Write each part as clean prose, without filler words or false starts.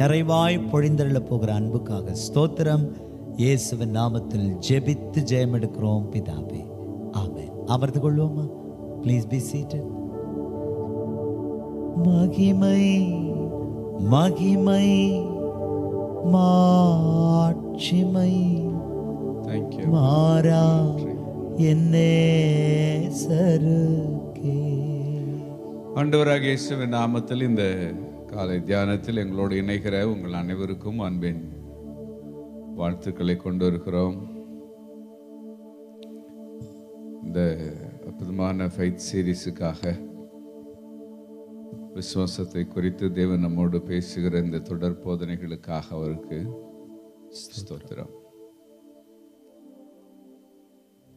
நிறைவாய் பொழிந்தருள போகிற அன்புக்காக ஸ்தோத்திரம். இயேசுவின் நாமத்தில் ஜெபித்து ஜெயம் எடுக்கிறோம் பிதாவே, ஆமென். அமர்ந்து கொள்வோமா? Please be seated. மகிமை மகிமை மாட்சிமை மாறா என்னே சருக்கே. ஆண்டவராகிய இயேசுவின் நாமத்தில் இந்த காலை தியானத்தில் எங்களோடு இணைகிற உங்கள் அனைவருக்கும் அன்பின் வாழ்த்துக்களை கொண்டு வருகிறோம். இந்த அற்புதமான ஃபைத் சீரீஸுக்காக, விசுவாசத்தை குறித்து தேவன் நம்மோடு பேசுகிற இந்த தொடர் போதனைகளுக்காக அவருக்கு ஸ்தோத்திரம்.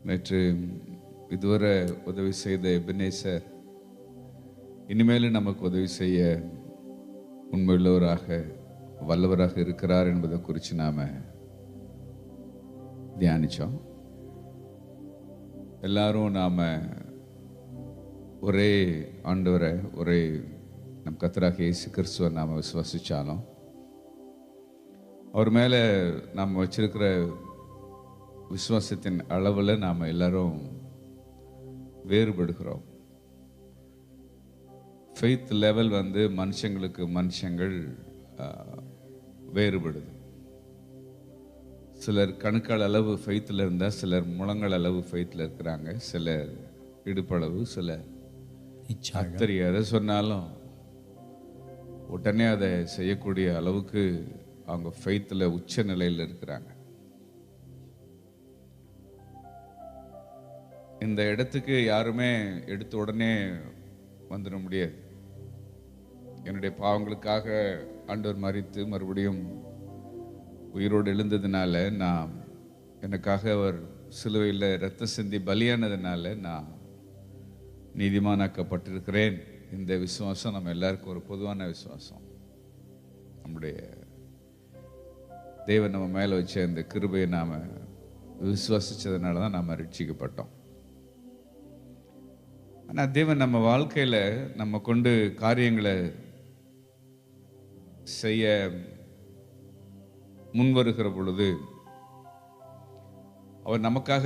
நேற்று இதுவரை உதவி செய்த எபினேசர் இனிமேலும் நமக்கு உதவி செய்ய உண்மையுள்ளவராக வல்லவராக இருக்கிறார் என்பதை குறித்து நாம தியானிச்சோம். எல்லாரும் நாம ஒரே ஆண்டவரை, ஒரே நம் கர்த்தராகிய இயேசு கிறிஸ்துவை நாம் விசுவாசிச்சாலும் அவர் மேலே நாம் வச்சிருக்கிற விசுவாசத்தின் அளவில் நாம் எல்லாரும் வேறுபடுகிறோம். ஃபெய்த் லெவல் மனுஷங்களுக்கு மனுஷங்கள் வேறுபடுது. சிலர் கணுக்கால் அளவு ஃபெய்த்தில் இருந்தால், சிலர் முழங்கால் அளவு ஃபெய்த்தில் இருக்கிறாங்க, சிலர் இடுப்பளவு, சிலர் அத்தரி. எதை சொன்னாலும் உடனே அதை செய்யக்கூடிய அளவுக்கு அவங்க ஃபெய்த்தில் உச்ச நிலையில் இருக்கிறாங்க. இந்த இடத்துக்கு யாருமே எடுத்த உடனே வந்துட முடியாது. என்னுடைய பாவங்களுக்காக ஆண்டவர் மரித்து மறுபடியும் உயிரோடு எழுந்ததுனால, நான் எனக்காக அவர் சிலுவையில் இரத்த சிந்தி பலியானதுனால நான் நீதிமானாக்கப்பட்டிருக்கிறேன். இந்த விசுவாசம் நம்ம எல்லாருக்கும் ஒரு பொதுவான விசுவாசம். நம்முடைய தேவன் நம்ம மேலே வச்ச இந்த கிருபையை நாம் விசுவாசிச்சதுனால தான் நாம் ரட்சிக்கப்பட்டோம். ஆனால் தேவன் நம்ம வாழ்க்கையில் நம்ம கொண்டு காரியங்களை செய்ய முன்வருகிற பொழுது அவர் நமக்காக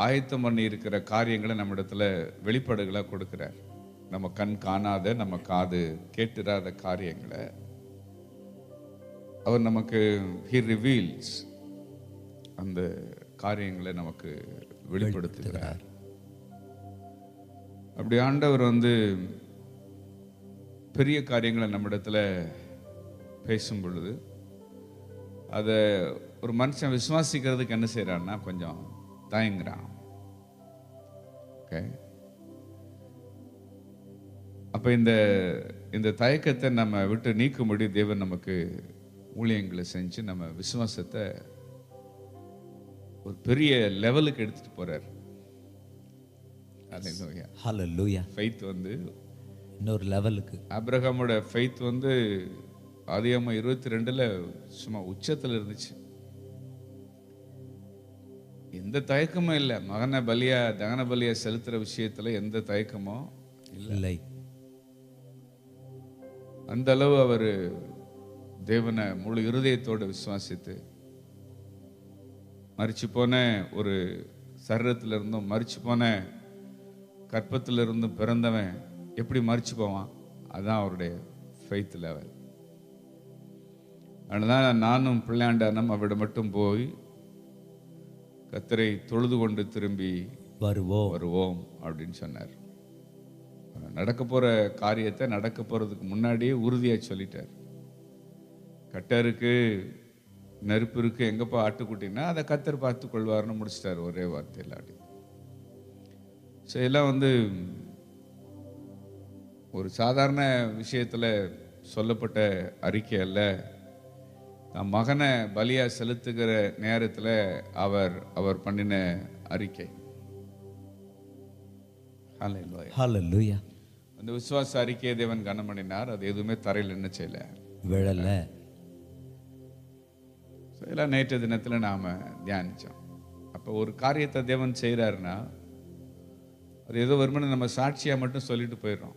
ஆயத்தம் பண்ணி இருக்கிற காரியங்களை நம்ம இடத்துல வெளிப்பாடுகளாக கொடுக்கிறார். நம்ம கண் காணாத, நம்ம காது கேட்டிராத காரியங்களை அவர் நமக்கு he reveals, அந்த காரியங்களை நமக்கு வெளிப்படுத்துகிறார். அப்படி ஆண்டவர் பெரிய காரியங்களை நம்மிடத்துல பேசும் பொழுது அதை ஒரு மனுஷன் விசுவாசிக்கிறதுக்கு என்ன செய்யறான்னா கொஞ்சம் தயங்குறான். ஓகே, அப்ப இந்த தயக்கத்தை நம்ம விட்டு நீக்கும்படி தேவன் நமக்கு ஊழியங்களை செஞ்சு நம்ம விசுவாசத்தை ஒரு பெரிய லெவலுக்கு எடுத்துட்டு போறார். ஹல்லேலூயா, ஹல்லேலூயா. ஃபெய்த் இன்னொரு லெவலுக்கு. ஆபிரகாமோட ஃபெய்த் ஆதியாகமம் 22ல் சும்மா உச்சத்தில் இருந்துச்சு. எந்த தயக்கமும் இல்லை. தகன பலியா செலுத்துற விஷயத்துல எந்த தயக்கமும் இல்லை. அந்த அளவு அவர் தேவனை முழு இருதயத்தோடு விசுவாசித்து, மரிச்சு போன ஒரு சரீரத்தில் இருந்தும் மரிச்சு போன கற்பத்தில் இருந்தும் பிறந்தவன் எப்படி மரிச்சு போவான்? அதுதான் அவருடைய ஃபெய்த் லெவல். அதனால நானும் பிள்ளையாண்டானும் அவரிட மட்டும் போய் கர்த்தரை தொழுது கொண்டு திரும்பி வருவோம் அப்படின்னு சொன்னார். நடக்க போற காரியத்தை நடக்க போறதுக்கு முன்னாடியே உறுதியா சொல்லிட்டார். கட்டருக்கு நெருப்பு இருக்கு, எங்கப்பா ஆட்டுக்குட்டின்னா அதை கர்த்தர் பார்த்து கொள்வார்னு முடிச்சிட்டார் ஒரே வார்த்தையில். அப்படி ஸோ எல்லாம் ஒரு சாதாரண விஷயத்துல சொல்லப்பட்ட அறிக்கை அல்ல. தம் மகனை பலியா செலுத்துகிற நேரத்தில் அவர் பண்ணின அறிக்கை. ஹல்லேலூயா. அந்த விசுவாச அறிக்கையை தேவன் கனம் பண்ணினார். அது எதுவுமே தரையில் என்ன செய்யல, விழல. இதெல்லாம் நேற்று தினத்தில் நாம தியானிச்சோம். அப்போ ஒரு காரியத்தை தேவன் செய்கிறாருன்னா அது ஏதோ வருமானம் நம்ம சாட்சியாக மட்டும் சொல்லிட்டு போயிடுறோம்.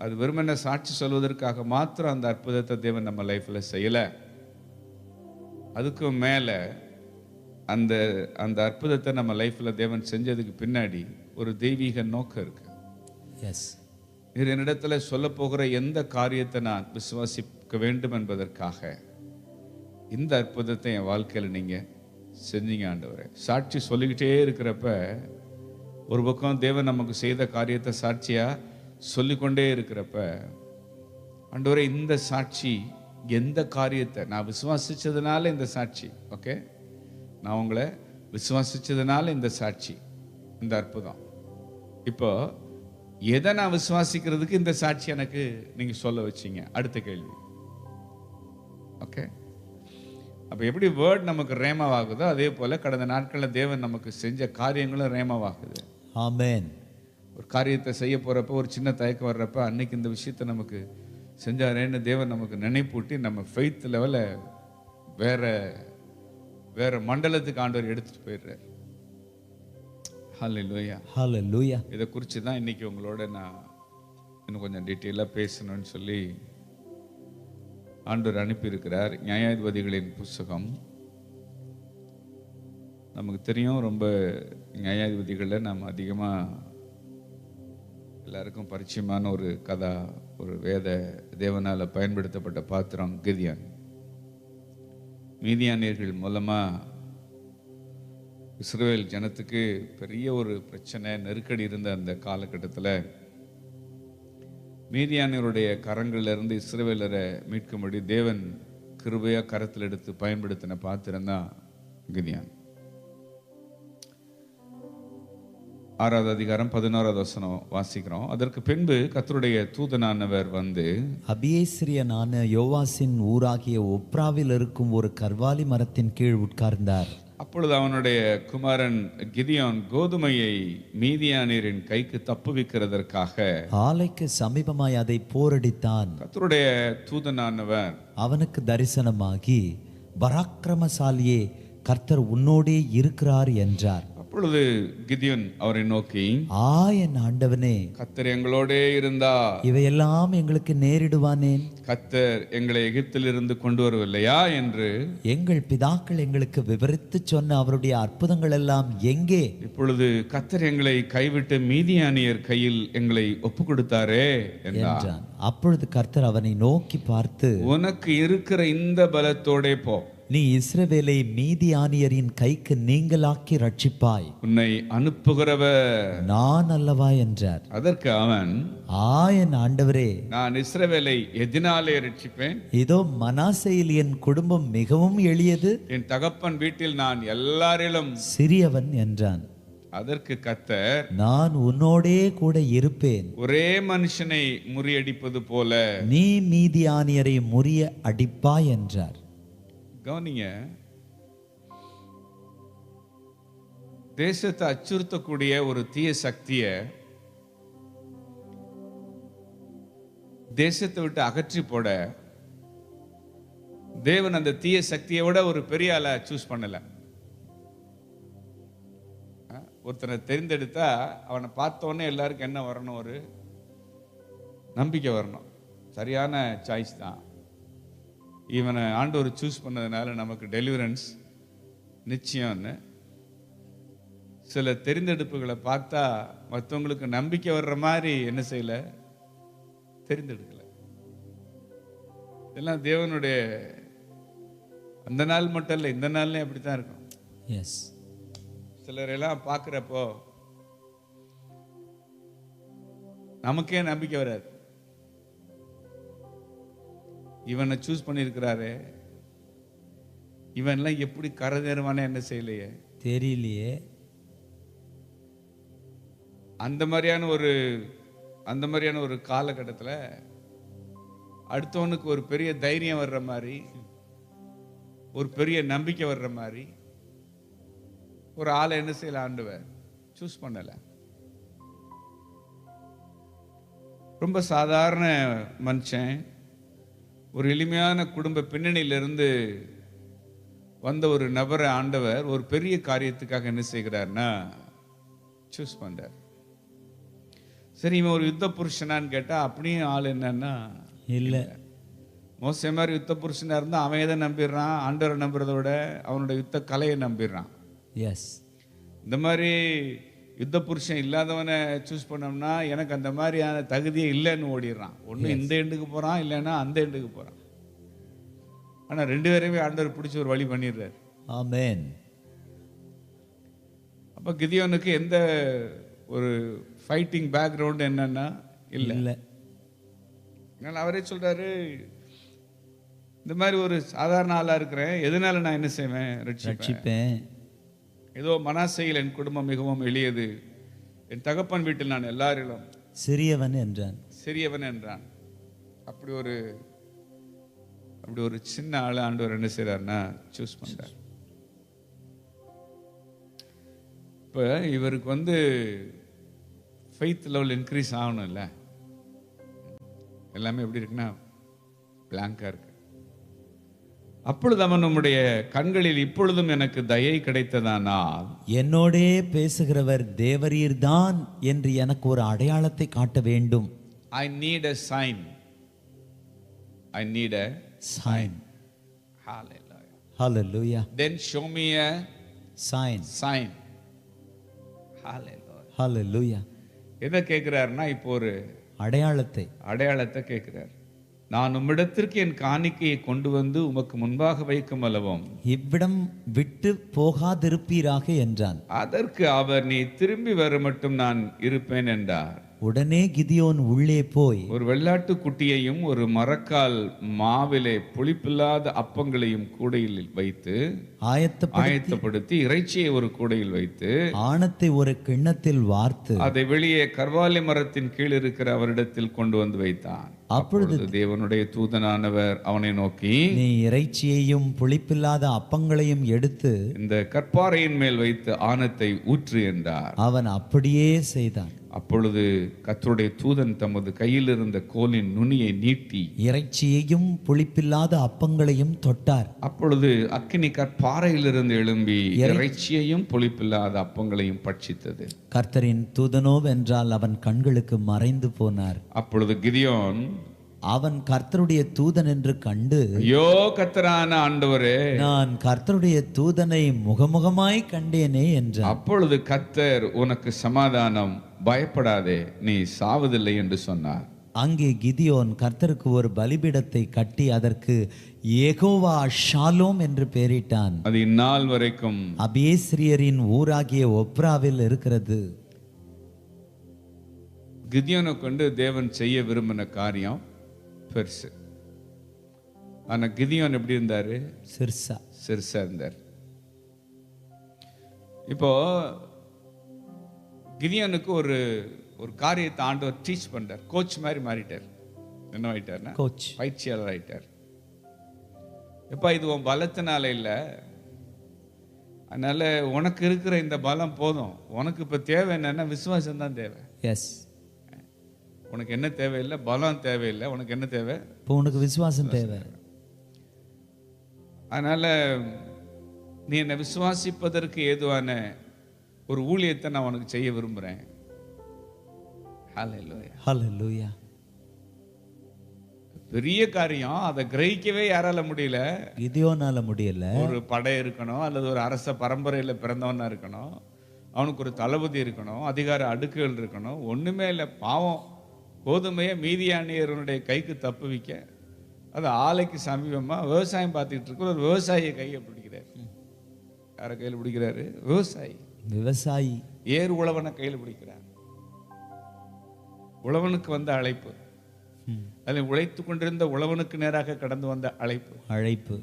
அது வெறுமனே சாட்சி சொல்வதற்காக மாத்திரம் அந்த அற்புதத்தை தேவன் நம்ம லைஃப்ல செய்யல. அதுக்கும் மேல அந்த அந்த அற்புதத்தை நம்ம லைஃப்ல தேவன் செஞ்சதுக்கு பின்னாடி ஒரு தெய்வீக நோக்கம் இருக்கு. எஸ். என்னிடத்துல சொல்ல போகிற எந்த காரியத்தை நான் விசுவாசிக்க வேண்டும் என்பதற்காக இந்த அற்புதத்தை என் வாழ்க்கையில நீங்க செஞ்சீங்க ஆண்டவரே. சாட்சி சொல்லிக்கிட்டே இருக்கிறப்ப ஒரு பக்கம் தேவன் நமக்கு செய்த காரியத்தை சாட்சியா சொல்லிக்கொண்டே இருக்கிறப்ப, ஆண்டவரே இந்த சாட்சி எந்த காரியத்தை நான் விசுவாசிச்சதுனால இந்த சாட்சி, ஓகே, நான் உங்களை விசுவாசிச்சதுனால இந்த சாட்சி, இந்த அற்புதம். இப்போ எதை நான் விசுவாசிக்கிறதுக்கு இந்த சாட்சி எனக்கு நீங்க சொல்ல வச்சீங்க? அடுத்த கேள்வி. ஓகே, அப்ப எப்படி வேர்ட் நமக்கு ரேமாவாகுதோ அதே போல கடந்த நாட்களில் தேவன் நமக்கு செஞ்ச காரியங்களும் ரேமாவாகுது. ஆமென். ஒரு காரியத்தை செய்ய போறப்ப ஒரு சின்ன தயக்கம் வர்றப்ப அன்னைக்கு இந்த விஷயத்தை நமக்கு செஞ்சாரேன்னு தேவன் நமக்கு நினைப்பூட்டி நம்ம ஃபெய்த் லெவல வேற வேற மண்டலத்துக்கு ஆண்டவர் எடுத்துட்டு போயிடுறார். ஹல்லேலூயா, ஹல்லேலூயா. இதை குறித்து தான் இன்னைக்கு உங்களோட நான் இன்னும் கொஞ்சம் டீட்டெயிலாக பேசணும்னு சொல்லி ஆண்டவர் அனுப்பியிருக்கிறார். நியாயாதிபதிகளின் புஸ்தகம் நமக்கு தெரியும். ரொம்ப நியாயாதிபதிகளில் நாம் அதிகமாக எல்லாருக்கும் பரிச்சயமான ஒரு கதா, ஒரு வேத தேவனால் பயன்படுத்தப்பட்ட பாத்திரம் கிதியான். மீதியானியர்கள் மூலமாக இஸ்ரவேல் ஜனத்துக்கு பெரிய ஒரு பிரச்சனை, நெருக்கடி இருந்த அந்த காலகட்டத்தில் மீதியானியருடைய கரங்களிலிருந்து இஸ்ரவேலரை மீட்கும்படி தேவன் கிருபையாக கரத்தில் எடுத்து பயன்படுத்தின பாத்திரம் தான் கிதியான். 6வது அதிகாரம் 11வது வசனம் வாசிக்கிறோம். அதற்கு பின்பு கர்த்தருடைய தூதனானவர் வந்து அபியேஸ்ரியனான யோவாசின் ஊராகிய ஒப்ராவில் இருக்கும் ஒரு கர்வாலி மரத்தின் கீழ் உட்கார்ந்தார். அப்பொழுது அவனுடைய குமாரன் கிதியோன் கோதுமையை மீதியானியரின் கைக்கு தப்புவிக்கிறதற்காக ஆலைக்கு சமீபமாய் அதை போரடித்தான். கர்த்தருடைய தூதனானவர் அவனுக்கு தரிசனமாகி, பராக்கிரமசாலியே, கர்த்தர் உன்னோடே இருக்கிறார் என்றார். அப்பொழுது கிதியோன் அவரை நோக்கி, என் ஆண்டவனே, கர்த்தர் எங்களோடே இருந்தா இவையெல்லாம் எங்களுக்கு நேரிடுவானேன்? கர்த்தர் எங்களை எகிப்திலிருந்து கொண்டு வரவில்லையா என்று எங்கள் பிதாக்கள் எங்களுக்கு விவரித்து சொன்ன அவருடைய அற்புதங்கள் எல்லாம் எங்கே? இப்பொழுது கர்த்தர் எங்களை கைவிட்டு மீதியானியர் கையில் எங்களை ஒப்பு கொடுத்தாரே என்றான். அப்பொழுது கர்த்தர் அவனை நோக்கி பார்த்து, உனக்கு இருக்கிற இந்த பலத்தோடே போ, நீ இஸ்ரவேலை மீதியானியரின் கைக்கு நீங்களாக்கி ரட்சிப்பாய், உன்னை அனுப்புகிறவர் நான் அல்லவா என்றார். அதற்கு அவன், என் ஆண்டவரே, நான் இஸ்ரவேலை எதினாலே ரட்சிப்பேன்? இதோ மனாசேயில் என் குடும்பம் மிகவும் எளியது, என் தகப்பன் வீட்டில் நான் எல்லாரிலும் சிறியவன் என்றான். அதற்கு கர்த்தர், நான் உன்னோடே கூட இருப்பேன், ஒரே மனுஷனை முறியடிப்பது போல நீ மீதியானியரை முறிய அடிப்பாய் என்றார். கவனிங்க, தேசத்தை அச்சுறுத்தக்கூடிய ஒரு தீய சக்திய தேசத்தை விட்டு அகற்றி போட தேவன் அந்த தீய சக்தியை விட ஒரு பெரிய ஆளை சூஸ் பண்ணல. ஒருத்தனை தெரிந்தெடுத்தா அவனை பார்த்தோன்னே எல்லாருக்கும் என்ன வரணும்? ஒரு நம்பிக்கை வரணும். சரியான சாய்ஸ் தான். இவனை ஆண்டவர் சூஸ் பண்ணதுனால நமக்கு டெலிவரன்ஸ் நிச்சயம்னு. சில தெரிந்தெடுப்புகளை பார்த்தா மற்றவங்களுக்கு நம்பிக்கை வர்ற மாதிரி என்ன செய்யல, தெரிந்தெடுக்கல. இதெல்லாம் தேவனுடைய அந்த நாள் மட்டும் இல்லை, இந்த நாள்லயும் அப்படித்தான் இருக்கும். எஸ். சிலரெல்லாம் பார்க்குறப்போ நமக்கே நம்பிக்கை வராது. இவனை சூஸ் பண்ணியிருக்கிறாரு, இவன்லாம் எப்படி கரைதேறுவானே என்ன செய்யலையே தெரியலையே. அந்த மாதிரியான ஒரு காலகட்டத்தில் அடுத்தவனுக்கு ஒரு பெரிய தைரியம் வர்ற மாதிரி, ஒரு பெரிய நம்பிக்கை வர்ற மாதிரி ஒரு ஆளை என்ன செய்யல, ஆண்டவர் சூஸ் பண்ணல. ரொம்ப சாதாரண மனுஷன், ஒரு எளிமையான குடும்ப பின்னணியிலிருந்து வந்த ஒரு நபரை ஆண்டவர் ஒரு பெரிய காரியத்துக்காக என்ன செய்கிறார்னா சூஸ் பண்றார். சரி இவன் ஒரு யுத்த புருஷனான்னு கேட்டா அப்படியும் ஆள் என்னன்னா இல்ல. மோசே மாதிரி யுத்த புருஷனா இருந்தா அவன் எதை நம்பிடுறான், ஆண்டவரை நம்புறதை விட அவனோட யுத்த கலையை நம்பிடுறான். எஸ். இந்த மாதிரி யுத்த புருஷன் இல்லாதவனை சூஸ் பண்ணோம்னா எனக்கு அந்த மாதிரியான தகுதியே இல்லைன்னு ஓடிடுறான். ஒன்று இந்த எண்டுக்கு போகிறான், இல்லைன்னா அந்த எண்டுக்கு போகிறான். ஆனால் ரெண்டு பேரையுமே ஆண்டவர் பிடிச்சி ஒரு வழி பண்ணிடுறாரு. ஆமென். அப்போ கிதியோனுக்கு எந்த ஒரு ஃபைட்டிங் பேக்ரவுண்ட் என்னன்னா இல்லை. அதனால் அவரே சொல்கிறாரு, இந்த மாதிரி ஒரு சாதாரண ஆளாக இருக்கிறேன், எதனால நான் என்ன செய்வேன், ரட்சிப்பேன். ஏதோ மனாசையில் என் குடும்பம் மிகவும் எளியது, என் தகப்பன் வீட்டில் நான் எல்லாரிலும் சிறியவன் என்றான். அப்படி ஒரு சின்ன ஆளை ஆண்டவர் என்ன செய்றாருன்னா சூஸ் பண்றார். இப்போ இவருக்கு ஃபெய்த் லெவல் இன்க்ரீஸ் ஆகணும் இல்லை? எல்லாமே எப்படி இருக்குன்னா பிளாங்கா இருக்கு. அப்பொழுது அவன் நம்முடைய கண்களில் இப்பொழுதும் எனக்கு தயை கிடைத்ததானால், என்னோடே பேசுகிறவர் தேவரீர்தான் என்று எனக்கு ஒரு அடையாளத்தை காட்ட வேண்டும். I need a sign. Hallelujah. Then show me a sign. Hallelujah. என்ன கேட்கிறாருன்னா இப்போ ஒரு அடையாளத்தை கேட்கிறார். நான் உம்மிடத்திற்கு என் காணிக்கையை கொண்டு வந்து உமக்கு முன்பாக வைக்கும் அளவும் இவ்விடம் விட்டு போகாதிருப்பீராக என்றான். அதற்கு அவர், நீ திரும்பி வர மட்டும் நான் இருப்பேன் என்றார். உடனே கிதியோன் உள்ளே போய் ஒரு வெள்ளாட்டு குட்டியையும் ஒரு மரக்கால் மாவிலே புளிப்பில்லாத அப்பங்களையும் கூடையில் வைத்து ஆயத்தப்படுத்தி இறைச்சியை ஒரு கூடையில் வைத்து ஆணத்தை ஒரு கிண்ணத்தில் வார்த்து அதை வெளியே கர்வாலி மரத்தின் கீழ் இருக்கிற அவரிடத்தில் கொண்டு வந்து வைத்தான். அப்பொழுது தேவனுடைய தூதனானவர் அவனை நோக்கி, நீ இறைச்சியையும் புளிப்பில்லாத அப்பங்களையும் எடுத்து இந்த கற்பாறையின் மேல் வைத்து ஆணத்தை ஊற்று என்றார். அவன் அப்படியே செய்தான். அப்பொழுது கர்த்தருடைய தூதன் தமது கையில் இருந்த கோலின் நுனியை நீட்டி இறைச்சியையும் புளிப்பில்லாத அப்பங்களையும் தொட்டார். அப்பொழுது அக்கினி கற்பாறையிலிருந்து எழும்பி இறைச்சியையும் புளிப்பில்லாத அப்பங்களையும் பட்சித்தது. கர்த்தரின் தூதனோவென்றால் அவன் கண்களுக்கு மறைந்து போனார். அப்பொழுது கிதியோன், அவன் கர்த்தருடைய தூதன் என்று கண்டு, ஐயோ கர்த்தரான ஆண்டவரே, நான் கர்த்தருடைய தூதனை முகமுகமாய் கண்டேனே என்றான். அப்பொழுது கர்த்தர், உனக்கு சமாதானம், பயப்படாதே, நீ சாவதில்லை என்று சொன்னார். அங்கே கிதியோன் கர்த்தருக்கு ஒரு பலிபீடத்தை கட்டி அதற்கு யெகோவா ஷாலோம் என்று பெயரிட்டான். அது இந்நாள் வரைக்கும் அபியேஸ்ரியரின் ஊராகிய ஒப்ராவில் இருக்கிறது. கிதியோனை கொண்டு தேவன் செய்ய விரும்பின காரியம் பெருசு. ஆனா கிதியோன் எப்படி இருந்தாரு? சிறுசா இருந்தார். இப்போ கிதியோனுக்கு ஒரு காரியத்தை ஆண்டவர் டீச் பண்றார். கோச் மாதிரி மாறிட்டார். என்ன ஆயிட்டார்னா கோச், பயிற்சியாளர் ஆயிட்டார். எப்பா இது உன் பலத்தினால இல்லை, அதனால உனக்கு இருக்கிற இந்த பலம் போதும். உனக்கு இப்ப தேவை என்னன்னா விசுவாசம் தான் தேவை. எஸ். உனக்கு என்ன தேவையில்லை, பலம் தேவையில்லை. உனக்கு என்ன தேவை? இப்போ உனக்கு விசுவாசம் தேவை. அதனால நீ என்னை விசுவாசிப்பதற்கு ஏதுவான ஒரு ஊழியத்தை நான் உனக்கு செய்ய விரும்புறேன். ஹல்லேலூயா. பெரிய காரியம், அதை கிரகிக்கவே யாரால முடியல? கிதியோனால முடியல. ஒரு படை இருக்கணும், அல்லது ஒரு அரச பரம்பரையில் பிறந்தவனா இருக்கணும், அவனுக்கு ஒரு தளபதி இருக்கணும், அதிகார அடுக்குகள் இருக்கணும். ஒண்ணுமே இல்லை. பாவம் கோதுமையை மீதியானியருடைய கைக்கு தப்புவிக்க அது ஆலைக்கு சமீபமா விவசாயம் பார்த்துக்கிட்டு இருக்க ஒரு விவசாயியை கையை பிடிக்கிறார். யாரை கையில் பிடிக்கிறாரு? விவசாயி. ஏர் உழவனை கையில் பிடிக்கிறார். உழவனுக்கு வந்த அழைப்பு, அதில் உழைத்து கொண்டிருந்த உழவனுக்கு நேராக கடந்து வந்த அழைப்பு.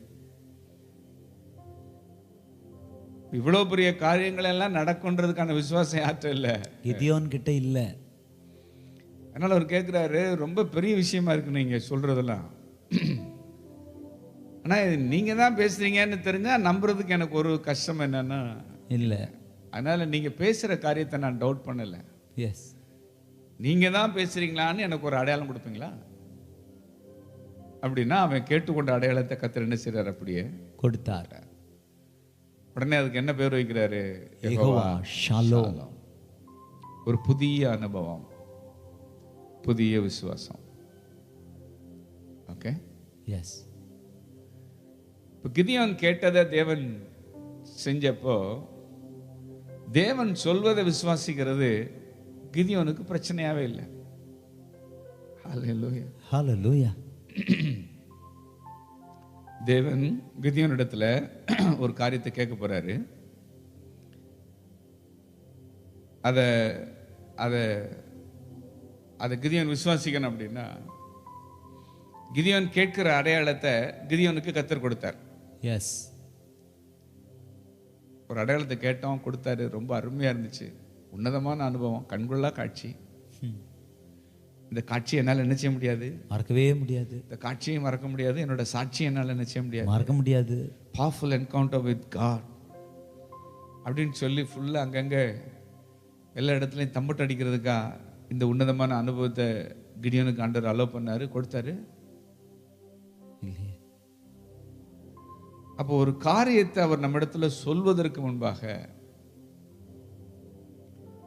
இவ்வளவு பெரிய காரியங்கள் எல்லாம் நடக்குன்றதுக்கான விசுவாசம் யார்கிட்ட இல்ல? கிதியோன் கிட்ட இல்ல. அதனால அவர் கேட்கிறாரு, ரொம்ப பெரிய விஷயமா இருக்கு நீங்க சொல்றதெல்லாம், ஆனா நீங்க தான் பேசுறீங்கன்னு தெரிஞ்சா நம்புறதுக்கு எனக்கு ஒரு கஷ்டம் என்னன்னா இல்ல. அதனால நீங்க பேசுற காரியத்தை நான் டவுட் பண்ணல. எஸ். நீங்க தான் பேசுறீங்களான்னு எனக்கு ஒரு அடையாளம் கொடுப்பீங்களா அப்படின்னா, அவன் கேட்டுக்கொண்ட அடையாளத்தை கர்த்தர் என்ன செய்றார்? அப்படியே கொடுத்தார். உடனே அதுக்கு என்ன பேர் வைக்கிறாரு? Jehovah shalom. ஒரு புதிய அனுபவம். புதிய விசுவாசம். Okay, yes. இப்போ கிதியோன் கேட்டதை தேவன் செஞ்சப்போ தேவன் சொல்வதை விசுவாசிக்கிறது கிதியோனுக்கு பிரச்சனையாவே இல்லை. ஹல்லேலூயா, ஹல்லேலூயா. தேவன் கிதியோனிடத்துல ஒரு காரியத்தை கேட்க போறாரு. அதை அதை அதை கிதியோன் விசுவாசிக்கணும் அப்படின்னா கிதியோன் கேட்கிற அடையாளத்தை கிதியோனுக்கு கர்த்தர் கொடுத்தார். எஸ். ஒரு அடையாளத்தை கேட்டோம், கொடுத்தாரு. ரொம்ப அருமையா இருந்துச்சு. உன்னதமான அனுபவம், கண்கொள்ளா காட்சி. இந்த காட்சி என்னால் என்ன செய்ய முடியாது, மறக்கவே முடியாது. இந்த காட்சியை மறக்க முடியாது. என்னோட சாட்சி என்னால் என்ன செய்ய முடியாது, மறக்க முடியாது. பவர்ஃபுல் என்கவுண்டர் வித் காட் அப்படின்னு சொல்லி ஃபுல்லாக அங்கங்கே எல்லா இடத்துலையும் தம்பட்டு அடிக்கிறதுக்கா இந்த உன்னதமான அனுபவத்தை கிடியோனுக்கு ஆண்டவர் அலோவ் பண்ணாரு, கொடுத்தாரு. இல்லையே. அப்போ ஒரு காரியத்தை அவர் நம்ம இடத்துல சொல்வதற்கு முன்பாக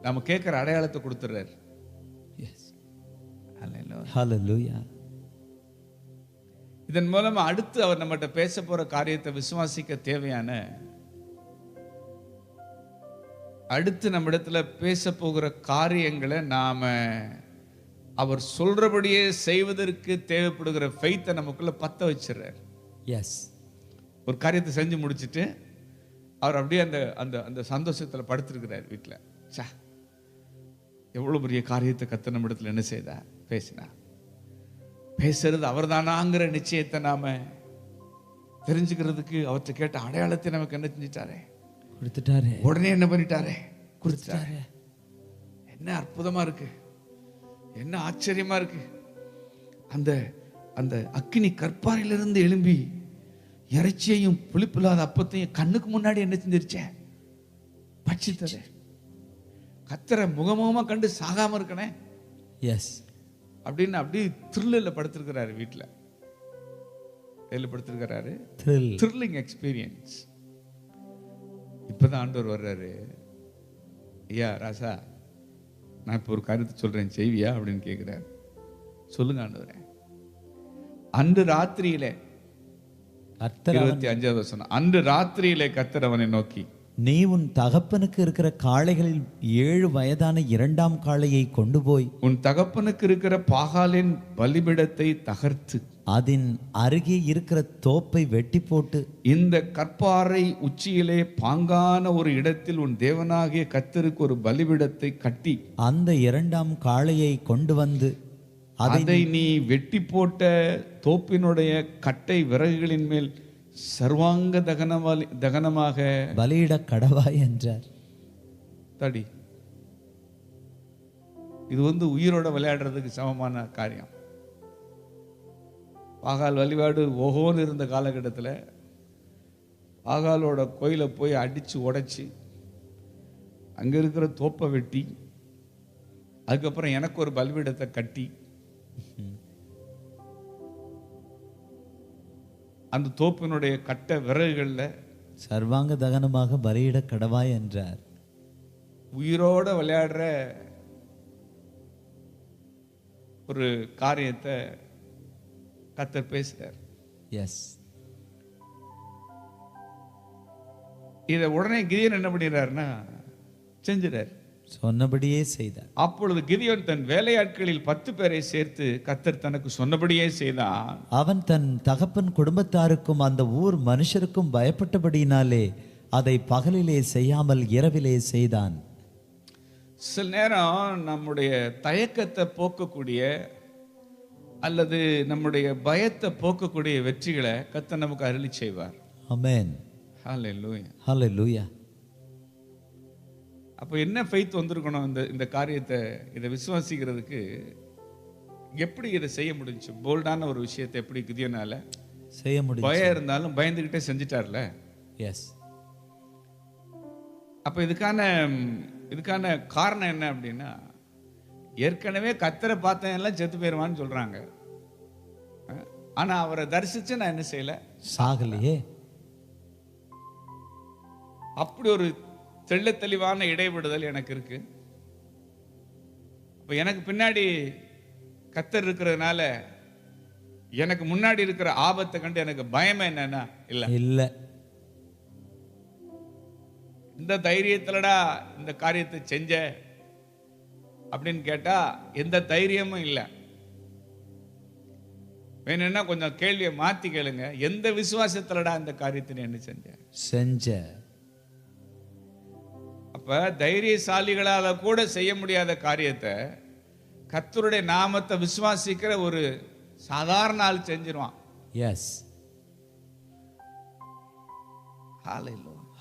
நம்ம கேட்கிற அடையாளத்தை கொடுத்துறாரு. எஸ். ஹல்லேலூயா. இதன் மூலமா அடுத்து அவர் நம்மகிட்ட பேச போற காரியத்தை விசுவாசிக்க தேவையான, அடுத்து நம்ம இடத்துல பேச போகிற காரியங்களை நாம அவர் சொல்றபடியே செய்வதற்கு தேவைப்படுகிற ஃபெய்த்தை நமக்குள்ள பத்த வச்சிடறார். எஸ். ஒரு காரியத்தை செஞ்சு முடிச்சுட்டு அவர் அப்படியே அந்த அந்த அந்த சந்தோஷத்தில் படுத்திருக்கிறார் வீட்டில். சா, எவ்வளோ பெரிய காரியத்தை கத்த நம்ம இடத்துல என்ன செய்தா, பேசினா. பேசுறது அவர் தானாங்கிற நிச்சயத்தை நாம தெரிஞ்சுக்கிறதுக்கு அவர்கிட்ட கேட்ட அடையாளத்தை நமக்கு என்ன செஞ்சிட்டாரே, கொடுத்துட்டாரு. உடனே என்ன பண்ணிட்டாரே, கொடுத்துட்டாரு. என்ன அற்புதமா இருக்கு, என்ன ஆச்சரியமா இருக்கு. அந்த அந்த அக்கினி கற்பாறையிலிருந்து எழும்பி இறைச்சியையும் புளிப்பில்லாத அப்பத்தையும் கண்ணுக்கு முன்னாடி என்ன செஞ்சிருச்சேன், பட்சித்தது. கத்தரை முகமுகமா கண்டு சாகாம இருக்கனே. எஸ். அப்படின்னு அப்படி த்ரில்லில் படுத்திருக்கிறாரு வீட்டில். எதில் படுத்திருக்கிறாரு? Thrilling experience. இப்பதான் ஆண்டவர் வர்றாரு. ஐயா ராசா, நான் இப்போ ஒரு காரியத்தை சொல்றேன், செய்வியா அப்படின்னு கேட்கிறாரு. சொல்லுங்க ஆண்டவரே. அன்று ராத்திரியிலே, 25வது வசனம், அன்று ராத்திரியிலே கர்த்தர் அவனை நோக்கி, நீ உன் தகப்பனுக்கு இருக்கிற காளைகளில் 7 வயதான 2ஆம் காளையை கொண்டு போய் உன் தகப்பனுக்கு இருக்கிற பாகாலின் பலிபீடத்தை தகர்த்து அதன் அருகே இருக்கிற தோப்பை வெட்டி போட்டு இந்த கற்பாறை உச்சியிலே பாங்கான ஒரு இடத்தில் உன் தேவனாகிய கர்த்தருக்கு ஒரு பலிபீடத்தை கட்டி அந்த 2ஆம் காளையை கொண்டு வந்து அதை நீ வெட்டி போட்ட தோப்பினுடைய கட்டை விறகுகளின் மேல் சர்வாங்க தகனமாக பலியிட கடவாய் என்றார். தடி, இது உயிரோட விளையாடுறதுக்கு சமமான காரியம். பாகால் வழிபாடு ஓஹோன்னு இருந்த காலகட்டத்தில் பாகாலோட கோயிலை போய் அடிச்சு உடைச்சி அங்க இருக்கிற தோப்பை வெட்டி அதுக்கப்புறம் எனக்கு ஒரு பலிபீடத்தை கட்டி அந்த தோப்பினுடைய கட்ட விறகுகளில் சர்வாங்க தகனமாக பலியிட கடவாய் என்றார். உயிரோட விளையாடுற ஒரு காரியத்தை கர்த்தர் பேசுறார். எஸ். இதை உடனே கிதியோன் என்ன பண்ணிடுறாருன்னா செஞ்சிடார், சொன்னபடியே செய்தார். அப்பொழுது கிதியோன் தன் வேலையாட்களில் 10 பேரை சேர்த்து கர்த்தர் தனக்கு சொன்னபடியே செய்தான். அவன் தன் தகப்பன் குடும்பத்தாருக்கும் அந்த ஊர் மனுஷருக்கும் பயப்பட்டபடியினாலே அதை பகலிலே செய்யாமல் இரவிலே செய்தான். சில நேரம் நம்முடைய தயக்கத்தை போக்கக்கூடிய அல்லது நம்முடைய பயத்தை போக்கக்கூடிய வெற்றிகளை கர்த்தர் நமக்கு அருளி செய்வார். ஆமென். ஹல்லேலூயா, ஹல்லேலூயா. அப்போ என்ன ஃபெய்த் வந்திருக்கணும் இந்த காரியத்தை, இதை விசுவாசிக்கிறதுக்கு எப்படி இதை செய்ய முடிஞ்சு? போல்டான ஒரு விஷயத்தை எப்படி கிதியோனால செய்ய முடியும்? பயம் இருந்தாலும் பயந்துகிட்டே செஞ்சிட்டார்ல. எஸ். அப்போ இதுக்கான காரணம் என்ன அப்படின்னா, ஏற்கனவே கர்த்தரை பார்த்தேன் எல்லாம் செத்து போயிருவான்னு சொல்றாங்க. ஆனா அவரை தரிசிச்சு நான் என்ன செய்யல, சாகலையே. அப்படி ஒரு தெள்ள தெளிவான இடைவிடுதல் எனக்கு இருக்கு. அப்ப எனக்கு பின்னாடி கர்த்தர் இருக்கிறதுனால எனக்கு முன்னாடி இருக்கிற ஆபத்தை கண்டு எனக்கு பயமே என்னன்னா இல்ல. இந்த தைரியத்துலடா இந்த காரியத்தை செஞ்ச அப்படின்னு கேட்டா எந்த தைரியமும் இல்லை. வேணும்னா கொஞ்சம் கேள்வியை மாத்தி கேளுங்க. எந்த விசுவாசத்துலடா இந்த காரியத்தை என்ன செஞ்ச? அப்ப தைரியசாலிகளால கூட செய்ய முடியாத காரியத்தை கர்த்தருடைய நாமத்தை விசுவாசிக்கிற ஒரு சாதாரண ஆள் செஞ்சிருவான். எஸ்.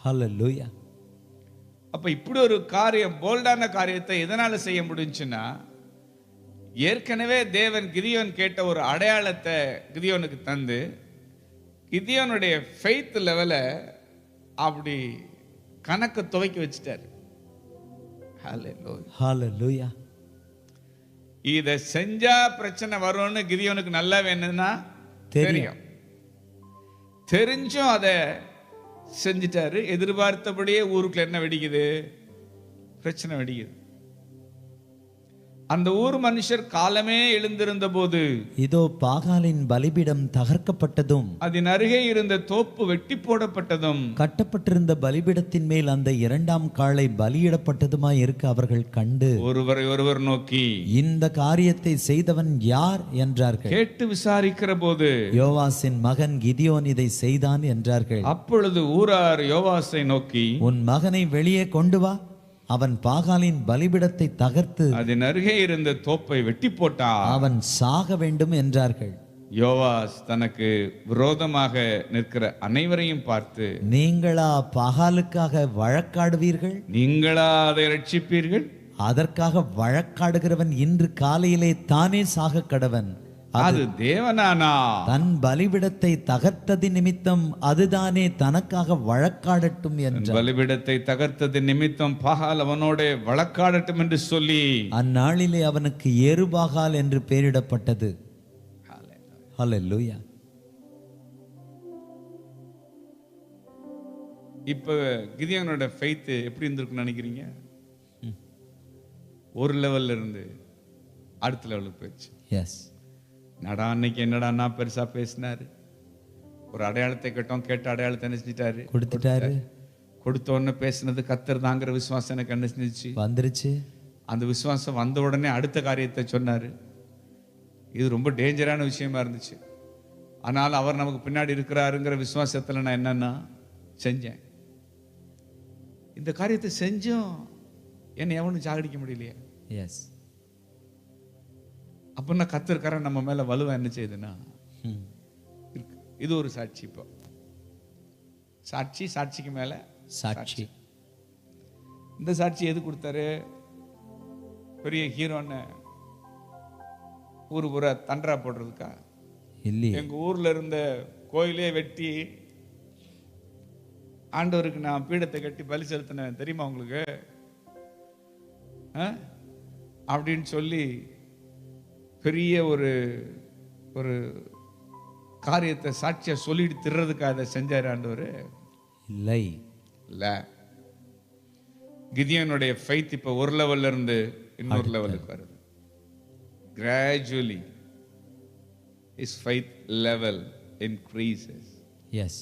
ஹalleluya. அப்ப இப்படி ஒரு காரியம், போல்டான காரியத்தை எதனால செய்ய முடிஞ்சுன்னா, ஏற்கனவே தேவன் கிதியோன் கேட்ட ஒரு அடையாளத்தை கிதியோனுக்கு தந்து கிதியோனுடைய ஃபெய்த் லெவலை அப்படி கணக்கு துவக்கி வச்சுட்டாரு. ஹalleluya. இத செஞ்சா பிரச்சனை வரும்னு கிதியோனுக்கு நல்லா வேணும்னா தெரியும். தெரிஞ்சும் அதை செஞ்சிட்டாரு. எதிர்பார்த்தபடியே ஊருக்குள்ள என்ன வெடிக்குது? பிரச்சனை வெடிக்குது. அந்த ஊர் மனுஷர் காலமே எழுந்திருந்த போது இதோ பாகாலின் பலிபீடம் தகர்க்கப்பட்டதும் அதன் அருகே இருந்த தோப்பு வெட்டி போடப்பட்டதும் கட்டப்பட்டிருந்த பலிபீடத்தின் மேல் அந்த இரண்டாம் காளை பலியிடப்பட்டதுமாய் இருக்க அவர்கள் கண்டு ஒருவரை ஒருவர் நோக்கி இந்த காரியத்தை செய்தவன் யார் என்றார்கள். கேட்டு விசாரிக்கிற போது யோவாசின் மகன் கிதியோன் இதை செய்தான் என்றார்கள். அப்பொழுது ஊரார் யோவாசை நோக்கி உன் மகனை வெளியே கொண்டு வா, அவன் பாகாலின் பலிபீடத்தை தகர்த்து அதன் அருகே இருந்த தோப்பை வெட்டி போட்டான், அவன் சாக வேண்டும் என்றார்கள். யோவாஸ் தனக்கு விரோதமாக நிற்கிற அனைவரையும் பார்த்து நீங்களா பாகாலுக்காக வழக்காடுவீர்கள்? நீங்களா அதை ரட்சிப்பீர்கள்? அதற்காக வழக்காடுகிறவன் இன்று காலையிலே தானே சாக கடவன். அது தேவனானா? தன் பலிபீடத்தை தகர்த்தது நிமித்தம் அதுதானே தனக்காக வழக்காடட்டும் என்றார். பலிபீடத்தை தகர்த்தது நிமித்தம் பாகால் அவனோட வழக்காடட்டும் என்று சொல்லி அந்நாளிலே அவனுக்கு ஏறுபாகால் என்று பெயரிடப்பட்டது. ஹல்லேலூயா. இப்ப கிதியோனோட ஃபெய்த் எப்படி இருந்திருக்குன்னு நினைக்கிறீங்க? ஒரு லெவல்ல இருந்து அடுத்த லெவலுக்கு போயிடுச்சு. எஸ். நடா அன்னைக்கு என்னடா பெருசா பேசினாரு, ஒரு அடையாளத்தை கேட்ட அடையாளத்தை என்ன செஞ்சிட்டாரு? கொடுத்துட்டாரு. கொடுத்த உடனே பேசினது கர்த்தர் தாங்கிற விசுவாசம் எனக்கு என்ன செஞ்சிச்சு? வந்துருச்சு. அந்த விசுவாசம் வந்த உடனே அடுத்த காரியத்தை சொன்னாரு. இது ரொம்ப டேஞ்சரான விஷயமா இருந்துச்சு. ஆனால் அவர் நமக்கு பின்னாடி இருக்கிறாருங்கிற விசுவாசத்துல நான் என்னன்னா செஞ்சேன். இந்த காரியத்தை செஞ்சும் என்னை எவனும் சாகடிக்க முடியலையே. எஸ். அப்படின்னா கர்த்தர்காரன் நம்ம மேல வலுவா என்ன செய்யுதுன்னா இது ஒரு சாட்சி. இப்போ சாட்சிக்கு மேல சாட்சி. இந்த சாட்சி எது கொடுத்தாரு? பெரிய ஹீரோன்னு ஊரு பூரா தண்டரா போடுறதுக்கா? இல்லையே. எங்க ஊர்ல இருந்த கோயிலே வெட்டி ஆண்டவருக்கு நான் பீடத்தை கட்டி பலி செலுத்தினேன் தெரியுமா உங்களுக்கு அப்படின்னு சொல்லி பெரிய ஒரு ஒரு காரியத்தை சாட்சியா சொல்லிட்டு திறறதுக்காக அதை செஞ்சாரு ஆண்டவர்? இல்லை. இல்ல. கிதியோனுடைய ஃபெய்த் இப்ப ஒரு லெவல்ல இருந்து இன்னொரு லெவலுக்கு வருது. Gradually his faith level increases. Yes.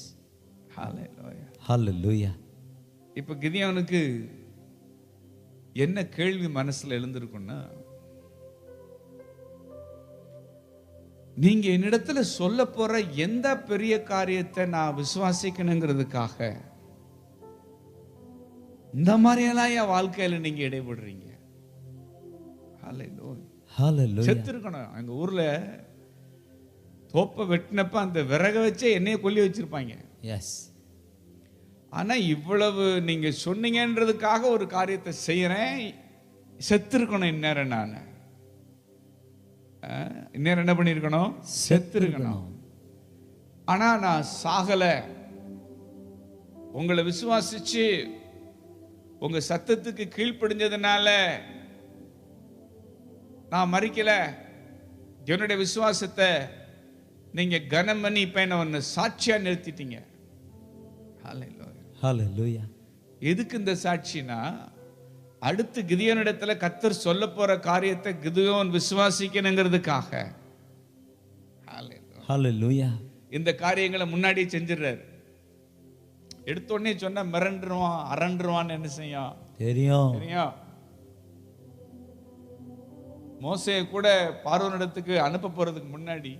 Hallelujah. Hallelujah. இப்ப கிதியோனுக்கு என்ன கேள்வி மனசுல எழுந்திருக்குன்னா, நீங்க என்னிடத்துல சொல்ல போற எந்த பெரிய காரியத்தை நான் விசுவாசிக்கணுங்கிறதுக்காக இந்த மாதிரியெல்லாம் என் வாழ்க்கையில நீங்க இடைபடுறீங்க? செத்து இருக்கணும். எங்க ஊர்ல தோப்பை வெட்டினப்ப அந்த விறக வச்சே என்னைய கொல்லி வச்சிருப்பாங்க. எஸ். ஆனா இவ்வளவு நீங்க சொன்னீங்கன்றதுக்காக ஒரு காரியத்தை செய்யறேன். செத்து இருக்கணும். இந்நேரம் நான் இந்நேரம் என்ன பண்ணிருக்கணும்? செத்து இருக்கணும். ஆனா நான் சாகல. உங்களை விசுவாசிச்சு உங்க சத்தத்துக்கு கீழ்ப்படிஞ்சதுனால நான் மறிக்கல. என்னுடைய விசுவாசத்தை நீங்க கனம் பண்ணி இப்ப என்ன ஒன்னு சாட்சியா அடுத்து கிதியோனிடத்துல கர்த்தர் சொல்ல போற காரியத்தை கிதியோன் விசுவாசிக்கணுங்கிறதுக்காக ஹalleluya இந்த காரியங்களை முன்னாடியே செஞ்சிடறாரு. எடுத்தோடனே சொன்னா மிரண்டுருவான், அரண்டுருவான்னு என்ன செய்யும் தெரியும். மோசேயை கூட பார்வோனிடத்துக்கு அனுப்ப போறதுக்கு முன்னாடி